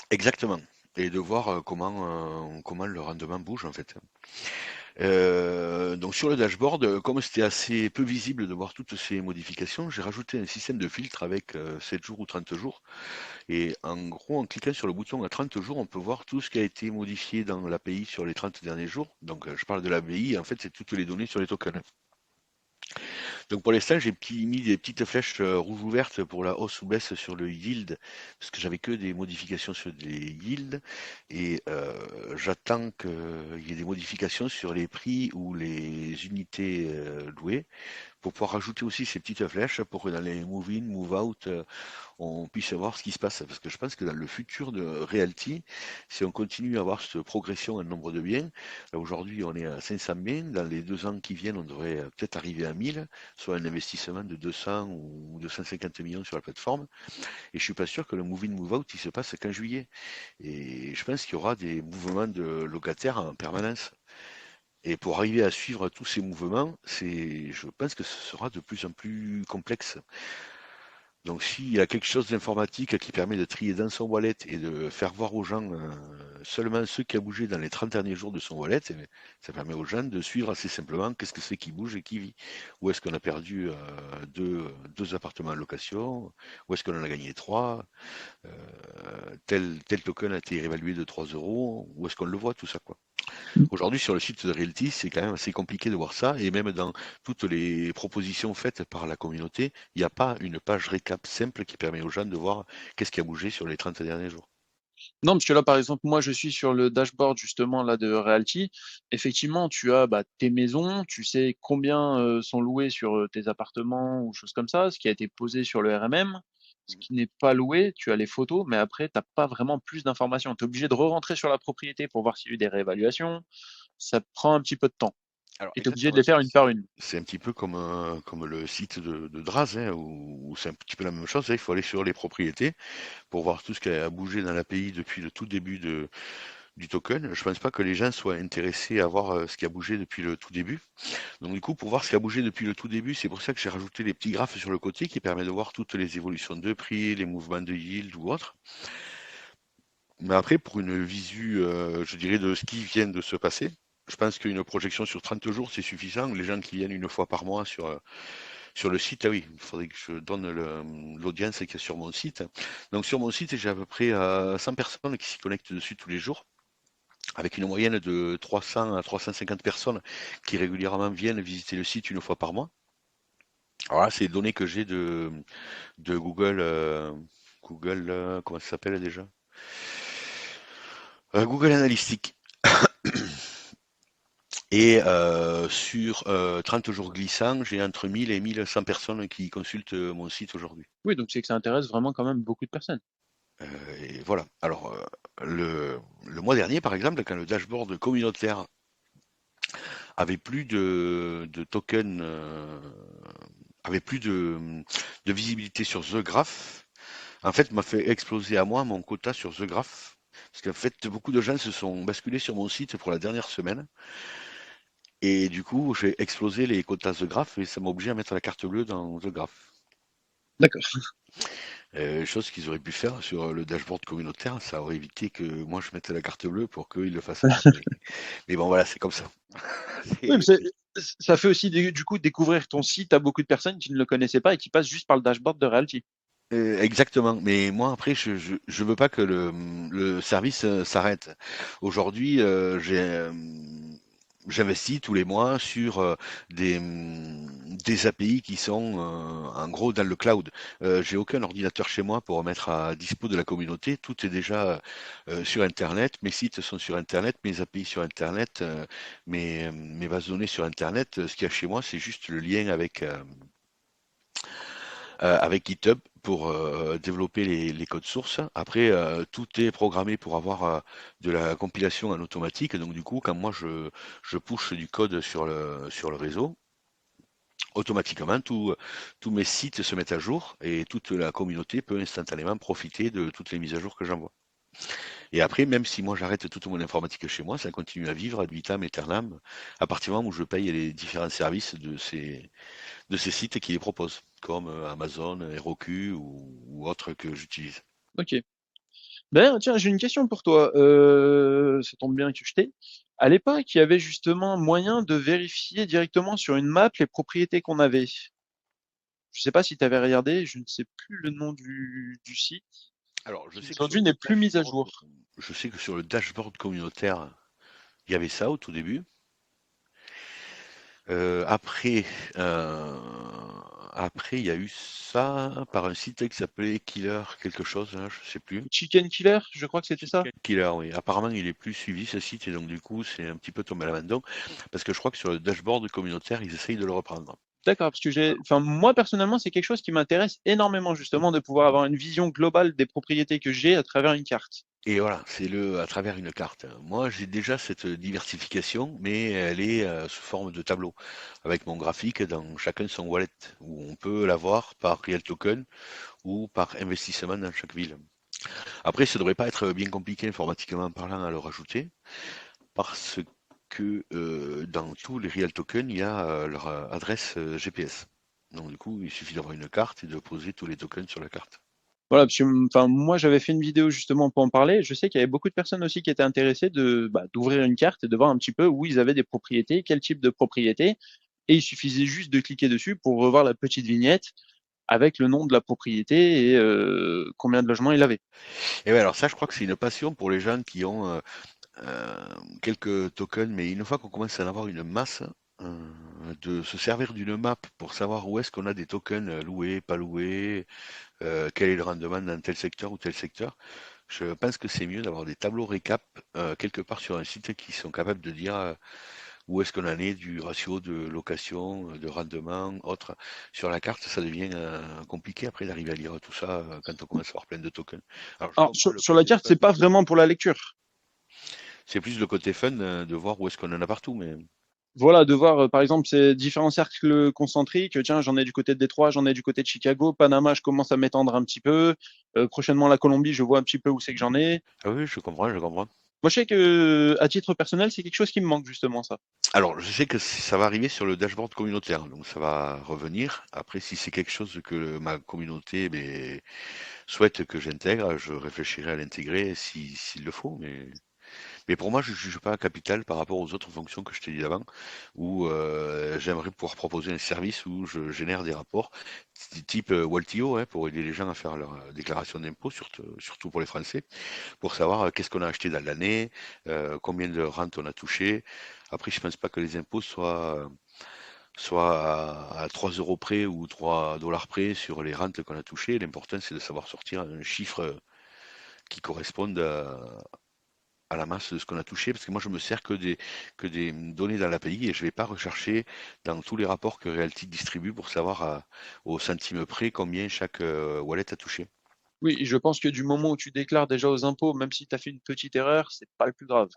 Exactement. Et de voir comment le rendement bouge en fait. Donc sur le dashboard, comme c'était assez peu visible de voir toutes ces modifications, j'ai rajouté un système de filtre avec 7 jours ou 30 jours. Et en gros, en cliquant sur le bouton à 30 jours, on peut voir tout ce qui a été modifié dans l'API sur les 30 derniers jours. Donc je parle de l'API, en fait, c'est toutes les données sur les tokens. Donc pour l'instant, mis des petites flèches rouges ouvertes pour la hausse ou baisse sur le yield, parce que j'avais que des modifications sur les yields, et j'attends qu'il y ait des modifications sur les prix ou les unités louées, pour pouvoir rajouter aussi ces petites flèches pour que dans les move-in, move-out, on puisse voir ce qui se passe. Parce que je pense que dans le futur de Realty, si on continue à avoir cette progression en nombre de biens, là aujourd'hui on est à 500 biens, dans les 2 ans qui viennent on devrait peut-être arriver à 1000, soit un investissement de 200 ou 250 millions sur la plateforme. Et je suis pas sûr que le move-in, move-out il se passe qu'en juillet. Et je pense qu'il y aura des mouvements de locataires en permanence. Et pour arriver à suivre tous ces mouvements, je pense que ce sera de plus en plus complexe. Donc s'il y a quelque chose d'informatique qui permet de trier dans son wallet et de faire voir aux gens seulement ce qui a bougé dans les 30 derniers jours de son wallet, eh bien, ça permet aux gens de suivre assez simplement qu'est-ce que c'est qui bouge et qui vit. Où est-ce qu'on a perdu deux appartements en location, où est-ce qu'on en a gagné trois, tel token a été réévalué de 3 euros, où est-ce qu'on le voit, tout ça quoi. Aujourd'hui, sur le site de Realty, c'est quand même assez compliqué de voir ça. Et même dans toutes les propositions faites par la communauté, il n'y a pas une page récap simple qui permet aux gens de voir qu'est-ce qui a bougé sur les 30 derniers jours. Non, parce que là, par exemple, moi, je suis sur le dashboard justement là de Realty. Effectivement, tu as tes maisons, tu sais combien sont louées sur tes appartements ou choses comme ça, ce qui a été posé sur le RMM, ce qui n'est pas loué, tu as les photos, mais après, t'as pas vraiment plus d'informations. Tu es obligé de re-rentrer sur la propriété pour voir s'il y a eu des réévaluations. Ça prend un petit peu de temps. Alors Et tu es obligé de exactement, les faire une par une. c'est un petit peu comme le site de Draz, hein, où c'est un petit peu la même chose, hein. Il faut aller sur les propriétés pour voir tout ce qui a bougé dans l'API depuis le tout début du token. Je pense pas que les gens soient intéressés à voir ce qui a bougé depuis le tout début. Donc du coup, pour voir ce qui a bougé depuis le tout début, c'est pour ça que j'ai rajouté les petits graphes sur le côté qui permet de voir toutes les évolutions de prix, les mouvements de yield ou autres. Mais après, pour une visu, je dirais, de ce qui vient de se passer, je pense qu'une projection sur 30 jours, c'est suffisant. Les gens qui viennent une fois par mois sur le site, ah oui, il faudrait que je donne l'audience qui est sur mon site. Donc sur mon site, j'ai à peu près 100 personnes qui s'y connectent dessus tous les jours, avec une moyenne de 300 à 350 personnes qui régulièrement viennent visiter le site une fois par mois. Alors là, c'est les données que j'ai de Google, comment ça s'appelle déjà? Google Analytics. Et sur 30 jours glissants, j'ai entre 1000 et 1100 personnes qui consultent mon site aujourd'hui. Oui, donc c'est que ça intéresse vraiment quand même beaucoup de personnes. Et voilà. Alors, le mois dernier, par exemple, quand le dashboard communautaire avait plus de tokens, avait plus de visibilité sur The Graph, en fait, m'a fait exploser à moi mon quota sur The Graph. Parce qu'en fait, beaucoup de gens se sont basculés sur mon site pour la dernière semaine. Et du coup, j'ai explosé les quotas The Graph et ça m'a obligé à mettre la carte bleue dans The Graph. D'accord. Chose qu'ils auraient pu faire sur le dashboard communautaire, ça aurait évité que moi je mette la carte bleue pour qu'ils le fassent pas. Mais bon, voilà, c'est comme ça. Oui, mais C'est- ça fait aussi du coup découvrir ton site à beaucoup de personnes qui ne le connaissaient pas et qui passent juste par le dashboard de Realty. Exactement. Mais moi, après, je veux pas que le service s'arrête. Aujourd'hui, j'investis tous les mois sur des API qui sont en gros dans le cloud. J'ai aucun ordinateur chez moi pour mettre à dispo de la communauté. Tout est déjà sur Internet. Mes sites sont sur Internet, mes API sur Internet, mes bases de données sur Internet. Ce qu'il y a chez moi, c'est juste le lien avec GitHub pour développer les codes sources. Après, tout est programmé pour avoir de la compilation en automatique. Donc du coup, quand moi je push du code sur le réseau, automatiquement, tous mes sites se mettent à jour et toute la communauté peut instantanément profiter de toutes les mises à jour que j'envoie. Et après, même si moi j'arrête toute mon informatique chez moi, ça continue à vivre ad vitam aeternam à partir du moment où je paye les différents services de ces sites qui les proposent, comme Amazon, Heroku ou autres que j'utilise. Ok. Ben, tiens, j'ai une question pour toi. Ça tombe bien que je t'ai. À l'époque, il y avait justement moyen de vérifier directement sur une map les propriétés qu'on avait. Je sais pas si tu avais regardé, je ne sais plus le nom du site, Alors, qui aujourd'hui n'est plus mis à jour. je sais que sur le dashboard communautaire, il y avait ça au tout début. Après, euh, après, il y a eu ça par un site qui s'appelait Killer quelque chose, hein, je sais plus. Chicken Killer, je crois que c'était ça. Chicken Killer, oui. Apparemment, il est plus suivi ce site et donc du coup, c'est un petit peu tombé à l'abandon parce que je crois que sur le dashboard communautaire, ils essayent de le reprendre. D'accord, parce que enfin, moi personnellement, c'est quelque chose qui m'intéresse énormément justement de pouvoir avoir une vision globale des propriétés que j'ai à travers une carte. Et voilà, c'est le à travers une carte. Moi, j'ai déjà cette diversification, mais elle est sous forme de tableau, avec mon graphique dans chacun son wallet, où on peut l'avoir par real token ou par investissement dans chaque ville. Après, ça devrait pas être bien compliqué informatiquement parlant à le rajouter, parce que dans tous les real tokens, il y a leur adresse GPS. Donc du coup, il suffit d'avoir une carte et de poser tous les tokens sur la carte. Voilà, parce que enfin, moi j'avais fait une vidéo justement pour en parler. Je sais qu'il y avait beaucoup de personnes aussi qui étaient intéressées d'ouvrir une carte et de voir un petit peu où ils avaient des propriétés, quel type de propriété. Et il suffisait juste de cliquer dessus pour revoir la petite vignette avec le nom de la propriété et combien de logements il avait. Et bien alors ça, je crois que c'est une passion pour les gens qui ont quelques tokens, mais une fois qu'on commence à en avoir une masse, de se servir d'une map pour savoir où est-ce qu'on a des tokens loués, pas loués, quel est le rendement dans tel secteur ou tel secteur, je pense que c'est mieux d'avoir des tableaux récap quelque part sur un site qui sont capables de dire où est-ce qu'on en est du ratio de location, de rendement, autre. Sur la carte, ça devient compliqué après d'arriver à lire tout ça quand on commence à avoir plein de tokens. Alors je Alors comprends le sur la côté carte, fun, c'est pas vraiment pour la lecture. c'est plus le côté fun de voir où est-ce qu'on en a partout, mais Voilà, de voir par exemple ces différents cercles concentriques. Tiens, j'en ai du côté de Détroit, j'en ai du côté de Chicago, Panama, je commence à m'étendre un petit peu. Prochainement la Colombie, je vois un petit peu où c'est que j'en ai. ah oui, je comprends, je comprends. Moi, je sais que à titre personnel, c'est quelque chose qui me manque justement ça. Alors, je sais que ça va arriver sur le dashboard communautaire, donc ça va revenir. Après, si c'est quelque chose que ma communauté souhaite que j'intègre, je réfléchirai à l'intégrer s'il le faut. Mais pour moi, je ne juge pas capital par rapport aux autres fonctions que je t'ai dit avant, où j'aimerais pouvoir proposer un service où je génère des rapports, type Waltio, hein, pour aider les gens à faire leur déclaration d'impôt, surtout pour les Français, pour savoir qu'est-ce qu'on a acheté dans l'année, combien de rentes on a touché. Après, je pense pas que les impôts soient à 3 euros près ou 3 dollars près sur les rentes qu'on a touchées. L'important, c'est de savoir sortir un chiffre qui corresponde à la masse de ce qu'on a touché, parce que moi je me sers que des données dans l'API et je ne vais pas rechercher dans tous les rapports que Realty distribue pour savoir au centime près combien chaque wallet a touché. Oui, et je pense que du moment où tu déclares déjà aux impôts, même si tu as fait une petite erreur, c'est pas le plus grave.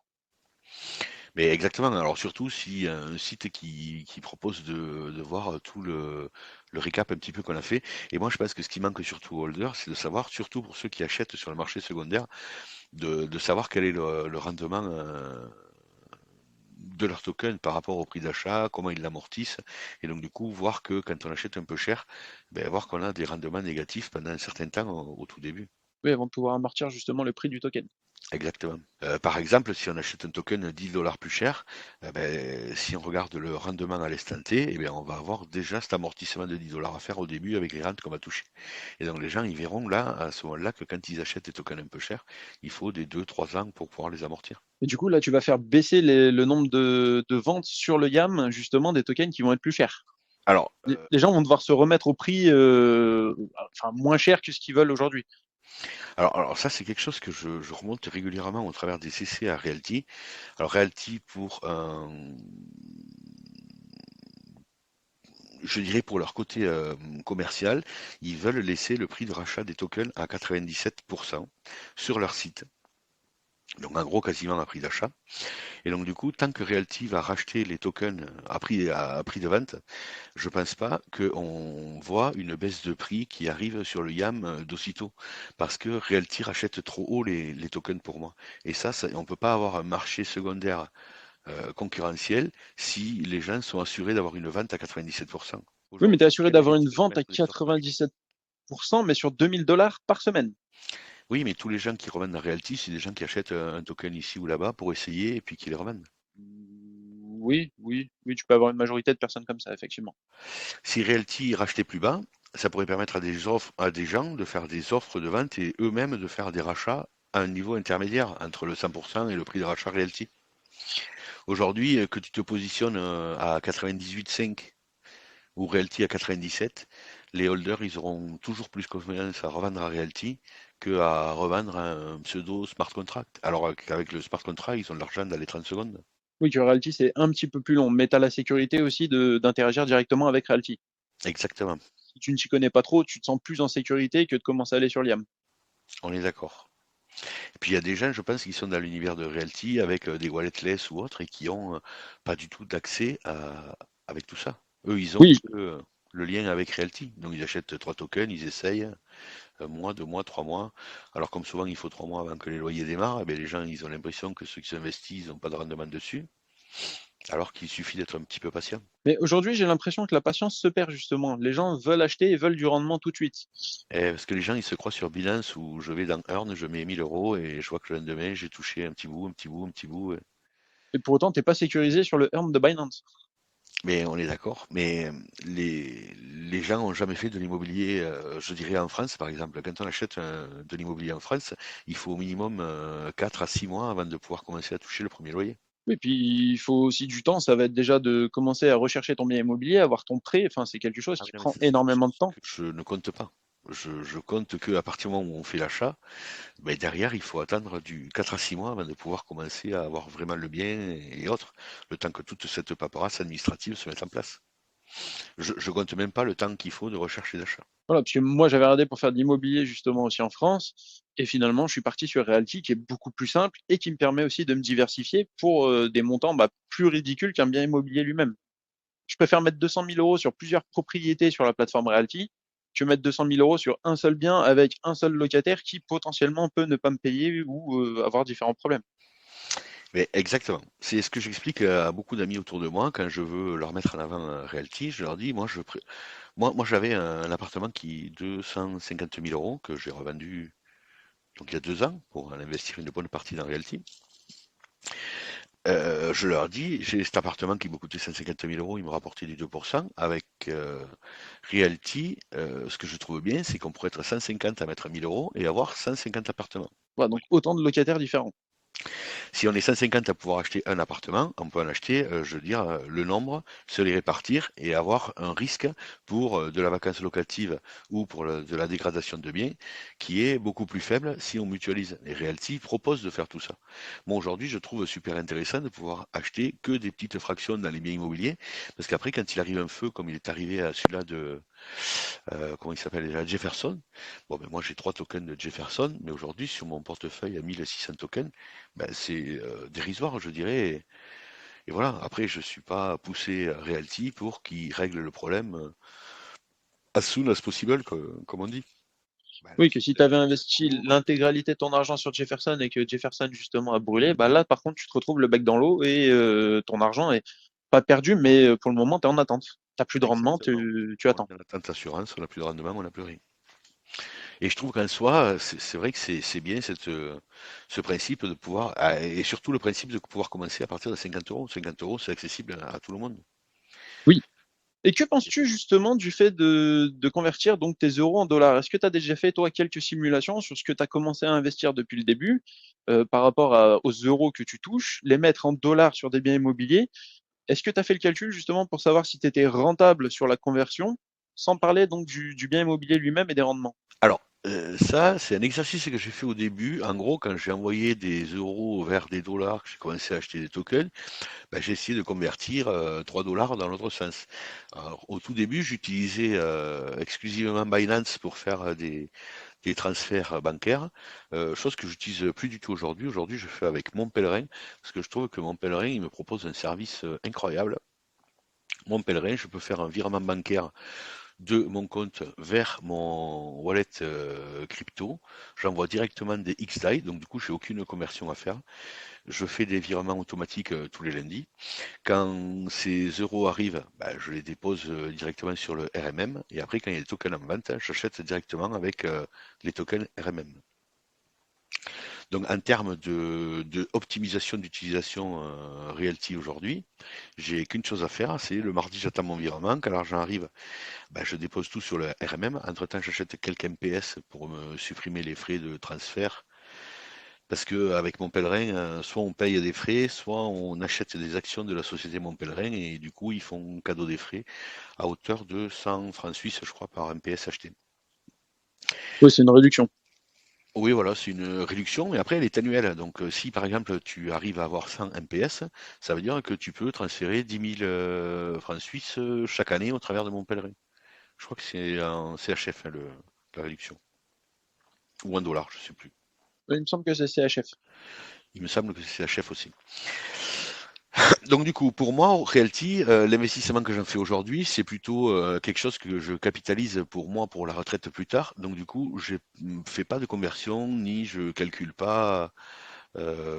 Mais exactement, alors surtout si un site qui propose de voir tout le récap un petit peu qu'on a fait. Et moi je pense que ce qui manque surtout aux holders, c'est de savoir, surtout pour ceux qui achètent sur le marché secondaire, de savoir quel est le rendement de leur token par rapport au prix d'achat, comment ils l'amortissent, et donc du coup voir que quand on achète un peu cher, voir qu'on a des rendements négatifs pendant un certain temps au tout début. Oui, avant de pouvoir amortir justement le prix du token. Exactement. Par exemple, si on achète un token 10 dollars plus cher, si on regarde le rendement à l'instant T, on va avoir déjà cet amortissement de 10 dollars à faire au début avec les rentes qu'on va toucher. Et donc les gens, ils verront là, à ce moment-là, que quand ils achètent des tokens un peu chers, il faut des 2, 3 ans pour pouvoir les amortir. Et du coup, là, tu vas faire baisser le nombre de ventes sur le YAM, justement, des tokens qui vont être plus chers. Alors, Les gens vont devoir se remettre au prix enfin, moins cher que ce qu'ils veulent aujourd'hui. alors ça, c'est quelque chose que je remonte régulièrement au travers des CC à Realty. Alors Realty je dirais pour leur côté commercial, ils veulent laisser le prix de rachat des tokens à 97% sur leur site. Donc en gros quasiment à prix d'achat. Et donc du coup, tant que Realty va racheter les tokens à prix de vente, je pense pas qu'on voit une baisse de prix qui arrive sur le YAM d'aussitôt. Parce que Realty rachète trop haut les tokens pour moi. Et ça, on peut pas avoir un marché secondaire concurrentiel si les gens sont assurés d'avoir une vente à 97%. Oui, mais tu es Aujourd'hui, assuré quel d'avoir risque une de vente à mettre les offres à 97%, mais sur 2000 $ par semaine. Oui, mais tous les gens qui revendent en Realty, c'est des gens qui achètent un token ici ou là-bas pour essayer et puis qui les revendent. Oui, oui, oui, tu peux avoir une majorité de personnes comme ça, effectivement. Si Realty rachetait plus bas, ça pourrait permettre à des gens de faire des offres de vente et eux-mêmes de faire des rachats à un niveau intermédiaire entre le 100% et le prix de rachat Realty. Aujourd'hui, que tu te positionnes à 98,5 ou Realty à 97, les holders, ils auront toujours plus confiance à revendre à Realty que à revendre un pseudo smart contract. Alors qu'avec le smart contract, ils ont de l'argent dans les 30 secondes. Oui, que Realty, c'est un petit peu plus long, mais tu as la sécurité aussi d'interagir directement avec Realty. Exactement, Si tu ne t'y connais pas trop, tu te sens plus en sécurité que de commencer à aller sur Liam. on est d'accord. Et puis il y a des gens, je pense, qui sont dans l'univers de Realty avec des walletless ou autres et qui ont pas du tout d'accès avec tout ça. Eux, ils ont Oui, que le lien avec Realty. Donc ils achètent 3 tokens, ils essayent, un mois, 2 mois, 3 mois. Alors comme souvent il faut 3 mois avant que les loyers démarrent, eh bien, les gens ils ont l'impression que ceux qui s'investissent n'ont pas de rendement dessus, alors qu'il suffit d'être un petit peu patient. mais aujourd'hui, j'ai l'impression que la patience se perd justement. Les gens veulent acheter et veulent du rendement tout de suite. Parce que les gens ils se croient sur Binance où je vais dans Earn, je mets 1000 euros et je vois que le lendemain j'ai touché un petit bout, un petit bout, un petit bout. Et pour autant, t'es pas sécurisé sur le earn de Binance. Mais on est d'accord. Mais les gens ont jamais fait de l'immobilier, je dirais en France par exemple. Quand on achète de l'immobilier en France, il faut au minimum 4 à 6 mois avant de pouvoir commencer à toucher le premier loyer. Oui, puis il faut aussi du temps. Ça va être déjà de commencer à rechercher ton bien immobilier, avoir ton prêt. Enfin, c'est quelque chose Ah oui, qui non, mais prend énormément de ce temps. que je ne compte pas. Je compte qu'à partir du moment où on fait l'achat, ben derrière, il faut attendre du 4 à 6 mois avant de pouvoir commencer à avoir vraiment le bien et autres, le temps que toute cette paperasse administrative se mette en place. Je compte même pas le temps qu'il faut de recherche et d'achat. Voilà, parce que moi, j'avais regardé pour faire de l'immobilier justement aussi en France. Et finalement, je suis parti sur Realty qui est beaucoup plus simple et qui me permet aussi de me diversifier pour des montants plus ridicules qu'un bien immobilier lui-même. Je préfère mettre 200 000 euros sur plusieurs propriétés sur la plateforme Realty que mettre 200 000 euros sur un seul bien avec un seul locataire qui potentiellement peut ne pas me payer ou avoir différents problèmes. Mais exactement. C'est ce que j'explique à beaucoup d'amis autour de moi quand je veux leur mettre en avant un Realty. Je leur dis, moi j'avais un appartement qui 250 000 euros que j'ai revendu donc il y a 2 ans pour en investir une bonne partie dans Realty. Je leur dis, j'ai cet appartement qui me coûtait 150 000 euros, il me rapportait du 2%. Avec Realty, ce que je trouve bien, c'est qu'on pourrait être 150 à mettre 1000 euros et avoir 150 appartements. Voilà, donc autant de locataires différents. Si on est 150 à pouvoir acheter un appartement, on peut en acheter, je veux dire, le nombre, se les répartir et avoir un risque pour de la vacance locative ou pour de la dégradation de biens qui est beaucoup plus faible si on mutualise. Et Realty propose de faire tout ça. Moi, aujourd'hui, je trouve super intéressant de pouvoir acheter que des petites fractions dans les biens immobiliers parce qu'après, quand il arrive un feu, comme il est arrivé à celui-là de, comment il s'appelle déjà, Jefferson. Bon, ben moi j'ai 3 tokens de Jefferson, mais aujourd'hui sur mon portefeuille à 1600 tokens, ben, c'est dérisoire, je dirais. Et voilà, après je suis pas poussé à Realty pour qu'il règle le problème as soon as possible, comme on dit. Ben, Oui, que si tu avais investi l'intégralité de ton argent sur Jefferson et que Jefferson justement a brûlé, bah là par contre tu te retrouves le bec dans l'eau et ton argent est pas perdu, mais pour le moment tu es en attente. T'as plus de rendement, Exactement. tu On attends. est en attente d'assurance, on n'a plus de rendement, on n'a plus rien. Et je trouve qu'en soi, c'est vrai que c'est bien ce principe de pouvoir, et surtout le principe de pouvoir commencer à partir de 50 euros. 50 euros, c'est accessible à tout le monde. Oui. Et que penses-tu justement du fait de convertir donc tes euros en dollars? Est-ce que tu as déjà fait toi quelques simulations sur ce que tu as commencé à investir depuis le début par rapport aux euros que tu touches, les mettre en dollars sur des biens immobiliers? Est-ce que tu as fait le calcul justement pour savoir si tu étais rentable sur la conversion, sans parler donc du bien immobilier lui-même et des rendements? Alors, ça, c'est un exercice que j'ai fait au début. En gros, quand j'ai envoyé des euros vers des dollars, que j'ai commencé à acheter des tokens, ben, j'ai essayé de convertir 3 dollars dans l'autre sens. Alors, au tout début, j'utilisais exclusivement Binance pour faire des transferts bancaires, chose que j'utilise plus du tout aujourd'hui. Aujourd'hui, je fais avec Mon Pèlerin, parce que je trouve que Mon Pèlerin, il me propose un service incroyable. Mon Pèlerin, je peux faire un virement bancaire de mon compte vers mon wallet crypto. J'envoie directement des XDAI, donc du coup, j'ai aucune conversion à faire. Je fais des virements automatiques tous les lundis. Quand ces euros arrivent, bah, je les dépose directement sur le RMM. Et après, quand il y a les tokens en vente, j'achète directement avec les tokens RMM. Donc, en termes de optimisation d'utilisation Realty aujourd'hui, j'ai qu'une chose à faire, c'est le mardi, j'attends mon virement. Quand l'argent arrive, ben, je dépose tout sur le RMM. Entre-temps, j'achète quelques MPS pour me supprimer les frais de transfert Parce que avec Mon Pèlerin, soit on paye des frais, soit on achète des actions de la société Mon Pèlerin et du coup ils font cadeau des frais à hauteur de 100 francs suisses, je crois, par MPS acheté. Oui, c'est une réduction. Oui, voilà, c'est une réduction et après elle est annuelle. Donc si par exemple tu arrives à avoir 100 MPS, ça veut dire que tu peux transférer 10 000 francs suisses chaque année au travers de Mon Pèlerin. Je crois que c'est un CHF, hein, la réduction. Ou un dollar, je sais plus. Il me semble que c'est CHF. Il me semble que c'est CHF aussi. Donc du coup, pour moi, au Realty, l'investissement que j'en fais aujourd'hui, c'est plutôt quelque chose que je capitalise pour moi pour la retraite plus tard. Donc du coup, je ne fais pas de conversion ni je calcule pas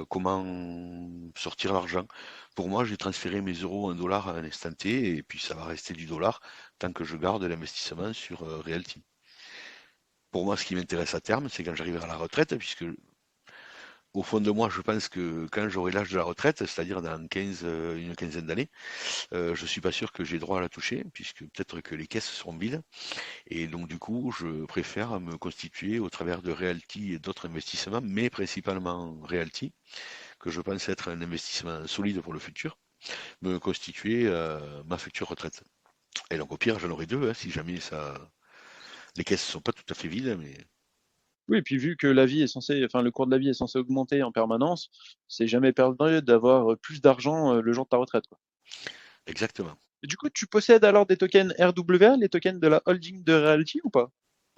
comment sortir l'argent. Pour moi, j'ai transféré mes euros en dollars à un instant T et puis ça va rester du dollar tant que je garde l'investissement sur Realty. Pour moi, ce qui m'intéresse à terme, c'est quand j'arriverai à la retraite, puisque au fond de moi, je pense que quand j'aurai l'âge de la retraite, c'est-à-dire dans une quinzaine d'années, je suis pas sûr que j'ai droit à la toucher, puisque peut-être que les caisses seront vides. Et donc du coup, je préfère me constituer au travers de Realty et d'autres investissements, mais principalement Realty, que je pense être un investissement solide pour le futur, me constituer ma future retraite. Et donc au pire, j'en aurai deux, hein, si jamais ça. Les caisses sont pas tout à fait vides, mais Oui, et puis vu que la vie est censée, enfin le cours de la vie est censé augmenter en permanence, c'est jamais perdu d'avoir plus d'argent le jour de ta retraite, quoi. exactement. Et du coup, tu possèdes alors des tokens RWA, les tokens de la holding de Realty ou pas?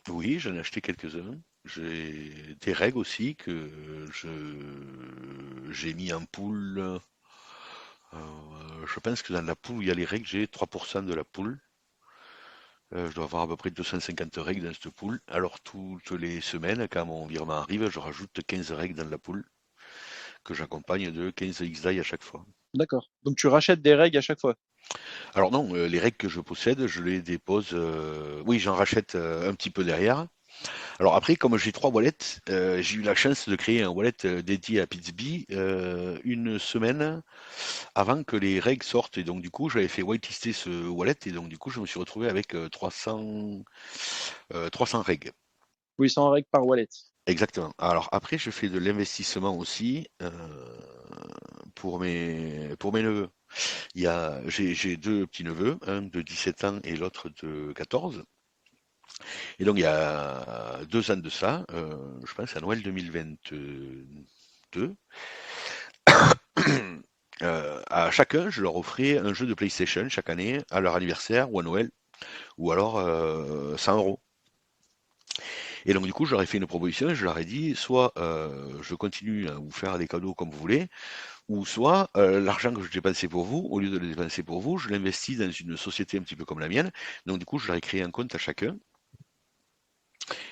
Oui, j'en ai acheté quelques-uns. J'ai des règles aussi que je j'ai mis en pool. Je pense que dans la pool où il y a les règles, j'ai 3% de la pool. Je dois avoir à peu près 250 règles dans cette pool. Alors toutes les semaines, quand mon virement arrive, je rajoute 15 règles dans la pool que j'accompagne de 15 XDAI à chaque fois. D'accord. Donc tu rachètes des règles à chaque fois. Alors non, les règles que je possède, je les dépose. Oui, j'en rachète un petit peu derrière. Alors après, comme j'ai trois wallets, j'ai eu la chance de créer un wallet dédié à Pitsby une semaine avant que les règles sortent. Et donc du coup, j'avais fait whitelister ce wallet et donc du coup, je me suis retrouvé avec 300 règles. Oui, 100 règles par wallet. Exactement. Alors après, je fais de l'investissement aussi pour mes neveux. J'ai deux petits neveux, un de 17 ans et l'autre de 14. Et donc il y a 2 ans de ça, je pense à Noël 2022, à chacun, je leur offrais un jeu de PlayStation chaque année, à leur anniversaire ou à Noël, ou alors 100 euros. Et donc du coup, je leur ai fait une proposition et je leur ai dit, soit je continue à vous faire des cadeaux comme vous voulez, ou soit l'argent que je dépensais pour vous, au lieu de le dépenser pour vous, je l'investis dans une société un petit peu comme la mienne. Donc du coup, je leur ai créé un compte à chacun.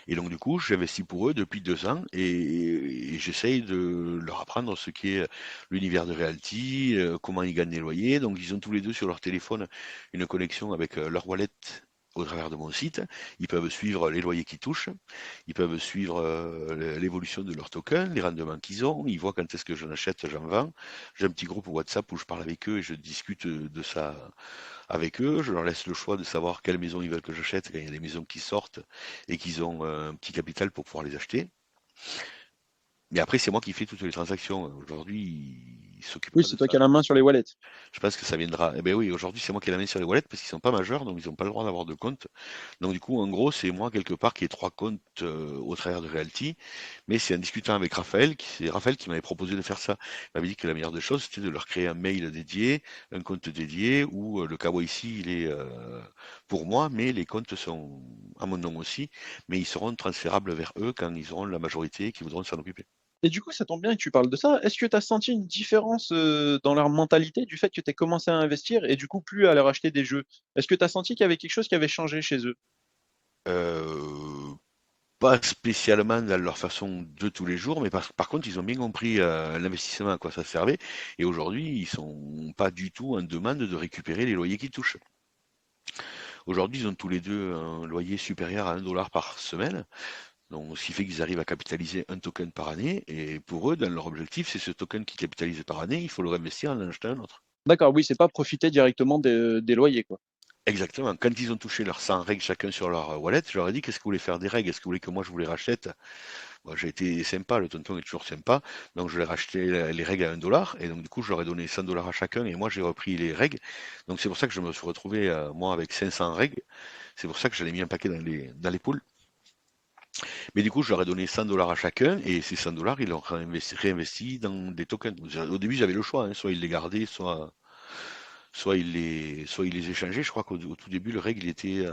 Et donc du coup, j'investis pour eux depuis 2 ans et j'essaye de leur apprendre ce qu'est l'univers de Realty, comment ils gagnent les loyers. Donc ils ont tous les deux sur leur téléphone une connexion avec leur wallet au travers de mon site. Ils peuvent suivre les loyers qu'ils touchent, ils peuvent suivre l'évolution de leurs tokens, les rendements qu'ils ont. Ils voient quand est-ce que j'en achète, j'en vends. J'ai un petit groupe WhatsApp où je parle avec eux et je discute de ça avec eux. Je leur laisse le choix de savoir quelle maison ils veulent que j'achète quand il y a des maisons qui sortent et qu'ils ont un petit capital pour pouvoir les acheter. Mais après, c'est moi qui fais toutes les transactions. Aujourd'hui, ils s'occupent Oui, pas de c'est toi qui ça. as la main sur les wallets. Je pense que ça viendra. Eh ben oui, aujourd'hui, c'est moi qui ai la main sur les wallets parce qu'ils sont pas majeurs, donc ils n'ont pas le droit d'avoir de compte. Donc du coup, en gros, c'est moi quelque part qui ai trois comptes au travers de Realty. Mais c'est en discutant avec Raphaël, c'est Raphaël qui m'avait proposé de faire ça. Il m'avait dit que la meilleure des choses, c'était de leur créer un mail dédié, un compte dédié, où le KYC, il est pour moi, mais les comptes sont à mon nom aussi, mais ils seront transférables vers eux quand ils auront la majorité qui voudront s'en occuper. Et du coup, ça tombe bien que tu parles de ça. Est-ce que tu as senti une différence dans leur mentalité du fait que tu aies commencé à investir et du coup plus à leur acheter des jeux? Est-ce que tu as senti qu'il y avait quelque chose qui avait changé chez eux? Euh, Pas spécialement dans leur façon de tous les jours, mais par contre, ils ont bien compris l'investissement à quoi ça servait. Et aujourd'hui, ils sont pas du tout en demande de récupérer les loyers qu'ils touchent. Aujourd'hui, ils ont tous les deux un loyer supérieur à 1 dollar par semaine. Donc, ce qui fait qu'ils arrivent à capitaliser un token par année. Et pour eux, dans leur objectif, c'est ce token qui capitalise par année, il faut le réinvestir en en achetant un autre. D'accord, oui, c'est pas profiter directement des loyers, quoi. Exactement. Quand ils ont touché leurs 100 règles chacun sur leur wallet, je leur ai dit qu'est-ce que vous voulez faire des règles? Est-ce que vous voulez que moi je vous les rachète Bon, j'ai été sympa, le tonton est toujours sympa, donc je leur ai racheté les règles à 1 dollar, et donc du coup je leur ai donné 100 dollars à chacun, et moi j'ai repris les règles. Donc c'est pour ça que je me suis retrouvé, moi, avec 500 règles. C'est pour ça que j'en ai mis un paquet dans les poules. Mais du coup, je leur ai donné 100 dollars à chacun, et ces 100 dollars, ils l'ont réinvesti dans des tokens. Au début, j'avais le choix, hein, soit ils les gardaient, soit ils les échangeaient. Je crois qu'au tout début, le règle il était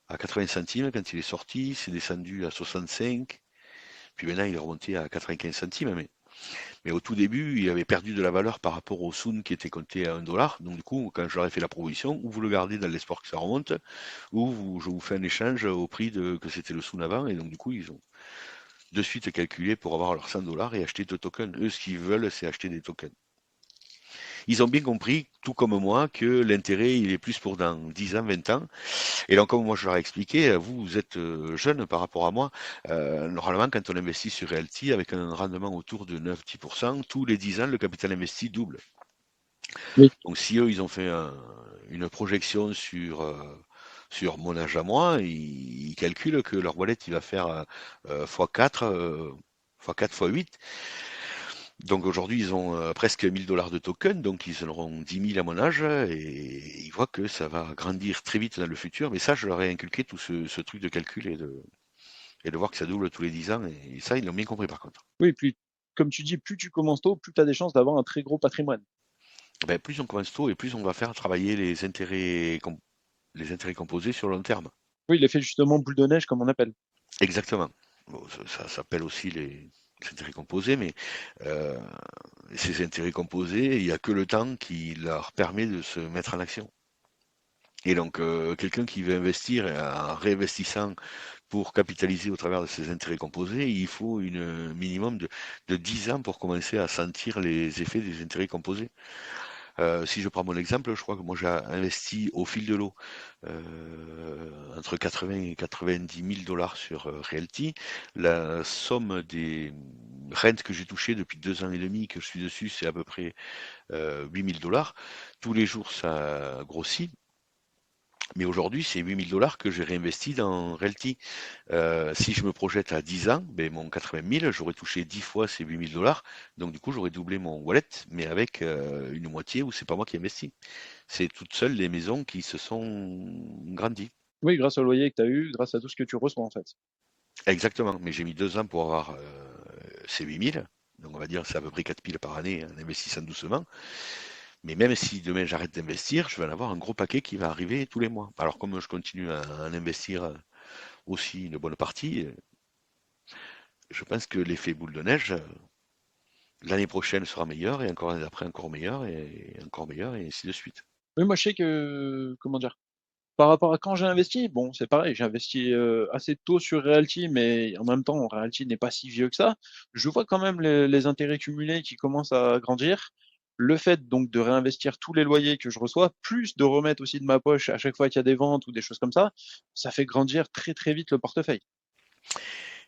à 80 centimes quand il est sorti, c'est descendu à 65, puis maintenant il est remonté à 95 centimes. Mais au tout début, il avait perdu de la valeur par rapport au Soon qui était compté à 1 dollar. Donc du coup, quand je leur ai fait la proposition, ou vous le gardez dans l'espoir que ça remonte, ou je vous fais un échange au prix que c'était le Soon avant. Et donc du coup, ils ont de suite calculé pour avoir leurs 100 dollars et acheter deux tokens. Eux, ce qu'ils veulent, c'est acheter des tokens. Ils ont bien compris, tout comme moi, que l'intérêt, il est plus pour dans 10 ans, 20 ans. Et donc, comme moi je leur ai expliqué, vous êtes jeune par rapport à moi. Normalement, quand on investit sur Realty avec un rendement autour de 9-10%, tous les 10 ans, le capital investi double. Oui. Donc, si eux, ils ont fait une projection sur mon âge à moi, ils calculent que leur wallet, il va faire x4, x4, x8. Donc aujourd'hui, ils ont presque 1000 dollars de tokens, donc ils en auront 10 000 à mon âge, et ils voient que ça va grandir très vite dans le futur. Mais ça, je leur ai inculqué tout ce truc de calcul et de voir que ça double tous les 10 ans, et ça, ils l'ont bien compris par contre. Oui, plus, comme tu dis, plus tu commences tôt, plus tu as des chances d'avoir un très gros patrimoine. Ben, plus on commence tôt et plus on va faire travailler les intérêts composés sur le long terme. Oui, l'effet justement boule de neige, comme on appelle. Exactement. Bon, ça s'appelle aussi les intérêts composés, mais euh, ces intérêts composés, il n'y a que le temps qui leur permet de se mettre en action. Et donc, quelqu'un qui veut investir en réinvestissant pour capitaliser au travers de ses intérêts composés, il faut une minimum de 10 ans pour commencer à sentir les effets des intérêts composés. Si je prends mon exemple, je crois que moi j'ai investi au fil de l'eau entre 80 et 90 000 dollars sur Realty. La somme des rentes que j'ai touchées depuis 2 ans et demi que je suis dessus, c'est à peu près 8 000 dollars. Tous les jours, ça grossit. Mais aujourd'hui, c'est 8 000 dollars que j'ai réinvesti dans Realty. Si je me projette à 10 ans, ben mon 80 000, j'aurais touché 10 fois ces 8 000 dollars. Donc du coup, j'aurais doublé mon wallet, mais avec une moitié où c'est pas moi qui investis. C'est toutes seules les maisons qui se sont grandies. Oui, grâce au loyer que tu as eu, grâce à tout ce que tu reçois en fait. Exactement. Mais j'ai mis 2 ans pour avoir ces 8 000. Donc on va dire c'est à peu près 4 000 par année en investissant doucement. Mais même si demain j'arrête d'investir, je vais en avoir un gros paquet qui va arriver tous les mois. Alors comme je continue à en investir aussi une bonne partie, je pense que l'effet boule de neige, l'année prochaine sera meilleur, et encore l'année d'après encore meilleur, et encore meilleur, et ainsi de suite. Oui, moi je sais que, comment dire, par rapport à quand j'ai investi, bon, c'est pareil, j'ai investi assez tôt sur Realty, mais en même temps, Realty n'est pas si vieux que ça. Je vois quand même les intérêts cumulés qui commencent à grandir. Le fait donc de réinvestir tous les loyers que je reçois, plus de remettre aussi de ma poche à chaque fois qu'il y a des ventes ou des choses comme ça fait grandir très très vite le portefeuille.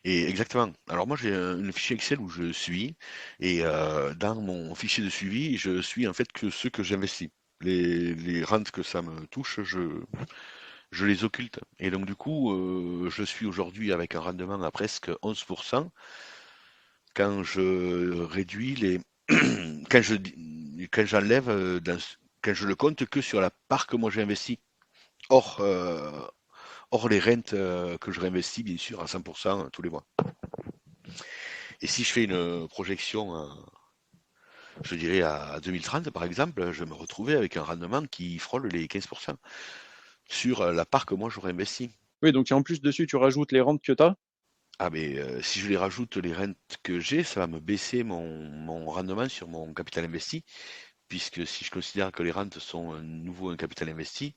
Et exactement. Alors moi j'ai une fichier Excel où je suis, et dans mon fichier de suivi, je suis en fait que ceux que j'investis. Les rentes que ça me touche, je les occulte. Et donc du coup, je suis aujourd'hui avec un rendement à presque 11% quand je réduis quand je quand j'enlève quand je le compte que sur la part que moi j'ai investi. Hors, hors les rentes que je réinvestis bien sûr à 100% tous les mois. Et si je fais une projection, je dirais à 2030 par exemple, je me retrouvais avec un rendement qui frôle les 15% sur la part que moi j'aurais investi. Oui, donc si en plus dessus tu rajoutes les rentes que tu as, Ah mais si je les rajoute les rentes que j'ai, ça va me baisser mon rendement sur mon capital investi, puisque si je considère que les rentes sont un nouveau un capital investi,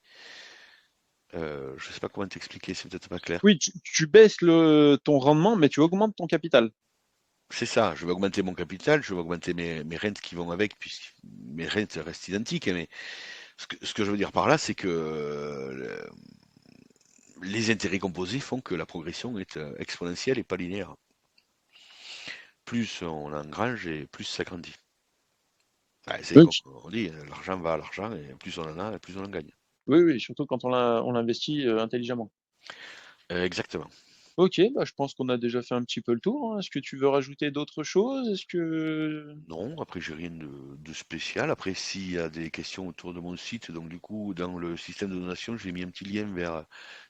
je ne sais pas comment t'expliquer, c'est peut-être pas clair. oui, tu baisses ton rendement, mais tu augmentes ton capital. C'est ça, je vais augmenter mon capital, je vais augmenter mes rentes qui vont avec, puisque mes rentes restent identiques, hein, mais ce que je veux dire par là, c'est que les intérêts composés font que la progression est exponentielle et pas linéaire. Plus on engrange et plus ça grandit. Ouais, c'est Oui, comme on dit, l'argent va à l'argent, et plus on en a, et plus on en gagne. oui, oui, surtout quand on l'investit intelligemment. Exactement. Ok, bah, je pense qu'on a déjà fait un petit peu le tour, hein. Est-ce que tu veux rajouter d'autres choses? Est-ce que... Non, après j'ai rien de spécial. Après, s'il y a des questions autour de mon site, donc du coup, dans le système de donation, j'ai mis un petit lien vers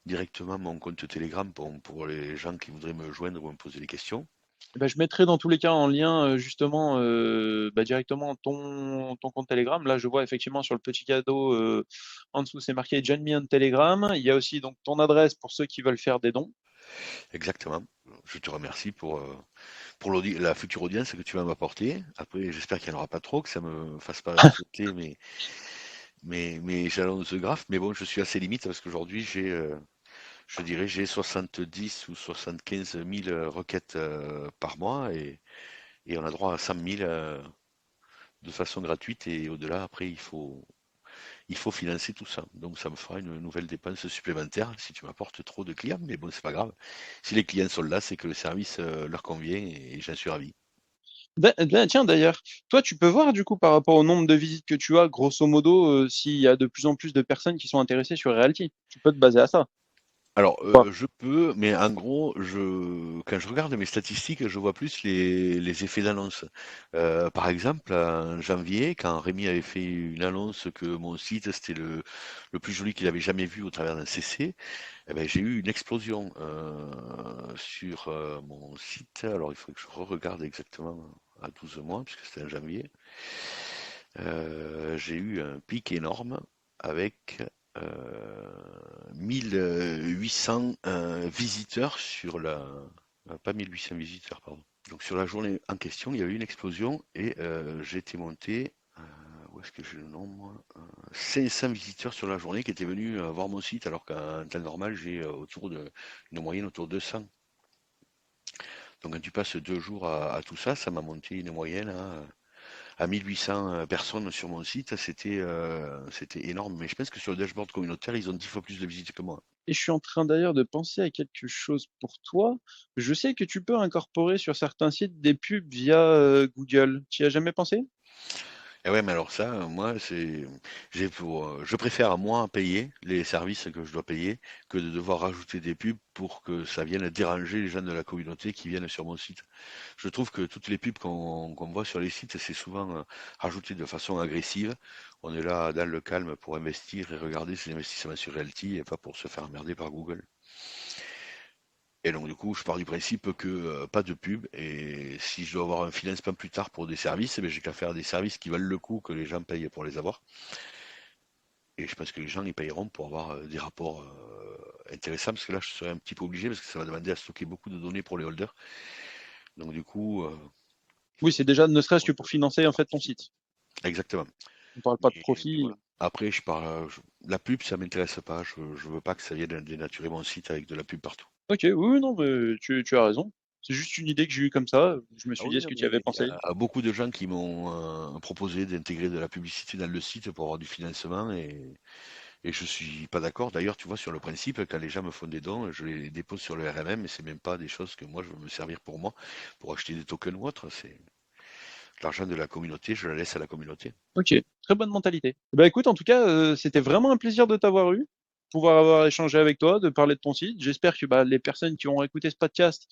directement mon compte Telegram pour les gens qui voudraient me joindre ou me poser des questions. Eh ben, je mettrai dans tous les cas en lien justement bah, directement ton compte Telegram. Là, je vois effectivement sur le petit cadeau en dessous, c'est marqué Join me on Telegram. Il y a aussi donc ton adresse pour ceux qui veulent faire des dons. Exactement. Je te remercie pour la future audience que tu vas m'apporter. Après, j'espère qu'il n'y en aura pas trop, que ça me fasse pas sauter mes jalons autographes. Mais bon, je suis assez limite parce qu'aujourd'hui, je dirais, j'ai 70 ou 75 000 requêtes par mois et on a droit à 100 000 de façon gratuite et au-delà, après, il faut financer tout ça. Donc ça me fera une nouvelle dépense supplémentaire si tu m'apportes trop de clients, mais bon, c'est pas grave. Si les clients sont là, c'est que le service leur convient et j'en suis ravi. Tiens, d'ailleurs, toi, tu peux voir du coup par rapport au nombre de visites que tu as, grosso modo, s'il y a de plus en plus de personnes qui sont intéressées sur Realty. Tu peux te baser à ça. Alors, Ou pas. je peux, mais en gros, quand je regarde mes statistiques, je vois plus les effets d'annonce. Par exemple, en janvier, quand Rémi avait fait une annonce que mon site, c'était le plus joli qu'il avait jamais vu au travers d'un CC, eh ben, j'ai eu une explosion sur mon site. Alors, il faut que je re-regarde exactement à 12 mois, puisque c'était en janvier. J'ai eu un pic énorme avec 1800 visiteurs sur pas 1800 visiteurs, pardon. Donc sur la journée en question, il y a eu une explosion et j'ai été monté, où est-ce que j'ai le nombre? 500 visiteurs sur la journée qui étaient venus voir mon site alors qu'en temps normal, j'ai une moyenne autour de 100. Donc quand tu passes 2 jours à tout ça, ça m'a monté une moyenne à 1800 personnes sur mon site, c'était énorme. Mais je pense que sur le dashboard communautaire, ils ont 10 fois plus de visites que moi. Et je suis en train d'ailleurs de penser à quelque chose pour toi. Je sais que tu peux incorporer sur certains sites des pubs via Google. Tu y as jamais pensé? Et ouais, mais alors ça, moi, je préfère moi payer les services que je dois payer que de devoir rajouter des pubs pour que ça vienne déranger les gens de la communauté qui viennent sur mon site. Je trouve que toutes les pubs qu'on voit sur les sites, c'est souvent rajouté de façon agressive. On est là dans le calme pour investir et regarder ses investissements sur Realty et pas pour se faire emmerder par Google. Et donc du coup, je pars du principe que pas de pub. Et si je dois avoir un financement plus tard pour des services, eh ben, j'ai qu'à faire des services qui valent le coup que les gens payent pour les avoir. Et je pense que les gens ils payeront pour avoir des rapports intéressants, parce que là, je serais un petit peu obligé, parce que ça va demander à stocker beaucoup de données pour les holders. Donc du coup, Oui, c'est déjà ne serait-ce que pour financer en fait ton site. exactement. On parle pas de Mais profit. voilà. Après, la pub, ça m'intéresse pas. Je veux pas que ça vienne dénaturer mon site avec de la pub partout. Ok, oui, oui, non, mais tu as raison. C'est juste une idée que j'ai eue comme ça. Je me Ah suis dit, oui, est-ce non, que tu y mais avais il y pensé? a beaucoup de gens qui m'ont proposé d'intégrer de la publicité dans le site pour avoir du financement et je suis pas d'accord. D'ailleurs, tu vois, sur le principe, quand les gens me font des dons, je les dépose sur le RMM et c'est même pas des choses que moi je veux me servir pour moi, pour acheter des tokens ou autre. C'est l'argent de la communauté, je la laisse à la communauté. Ok, très bonne mentalité. Bah écoute, en tout cas, c'était vraiment un plaisir de t'avoir eu, pouvoir avoir échangé avec toi, de parler de ton site. J'espère que bah, les personnes qui ont écouté ce podcast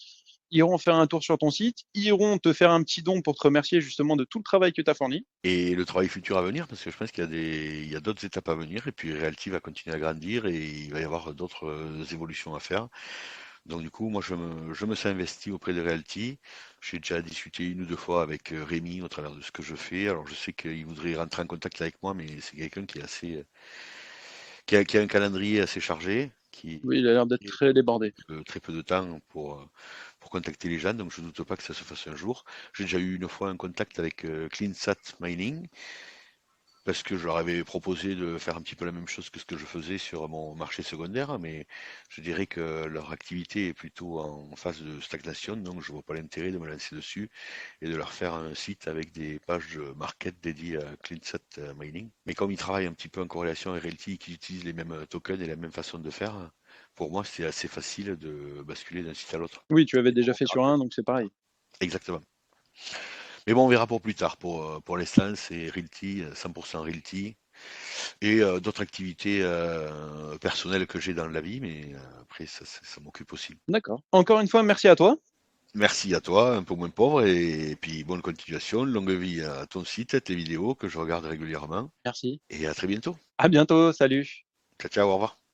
iront faire un tour sur ton site, iront te faire un petit don pour te remercier justement de tout le travail que tu as fourni. Et le travail futur à venir, parce que je pense il y a d'autres étapes à venir, et puis Realty va continuer à grandir et il va y avoir d'autres évolutions à faire. Donc du coup, moi je me sens investi auprès de Realty. J'ai déjà discuté une ou deux fois avec Rémi au travers de ce que je fais. Alors je sais qu'il voudrait rentrer en contact avec moi, mais c'est quelqu'un qui est qui a un calendrier assez chargé, qui Oui, il a l'air d'être très débordé. très peu de temps pour contacter les gens, donc je ne doute pas que ça se fasse un jour. J'ai déjà eu une fois un contact avec CleanSat Mining, parce que je leur avais proposé de faire un petit peu la même chose que ce que je faisais sur mon marché secondaire, mais je dirais que leur activité est plutôt en phase de stagnation, donc je vois pas l'intérêt de me lancer dessus et de leur faire un site avec des pages de market dédiées à CleanSat Mining. Mais comme ils travaillent un petit peu en corrélation avec Realty, qu'ils utilisent les mêmes tokens et la même façon de faire, pour moi c'est assez facile de basculer d'un site à l'autre. Oui, tu avais Mais bon, déjà on fait verra sur bien. un, donc c'est pareil. Exactement. Mais bon, on verra pour plus tard. Pour l'instant, c'est Realty, 100% Realty. et d'autres activités personnelles que j'ai dans la vie, mais après, ça m'occupe aussi. D'accord. Encore une fois, merci à toi. Merci à toi, un peu moins pauvre, et puis bonne continuation, longue vie à ton site, tes vidéos que je regarde régulièrement, Merci. et à très bientôt. À bientôt. Salut. Ciao, ciao, au revoir.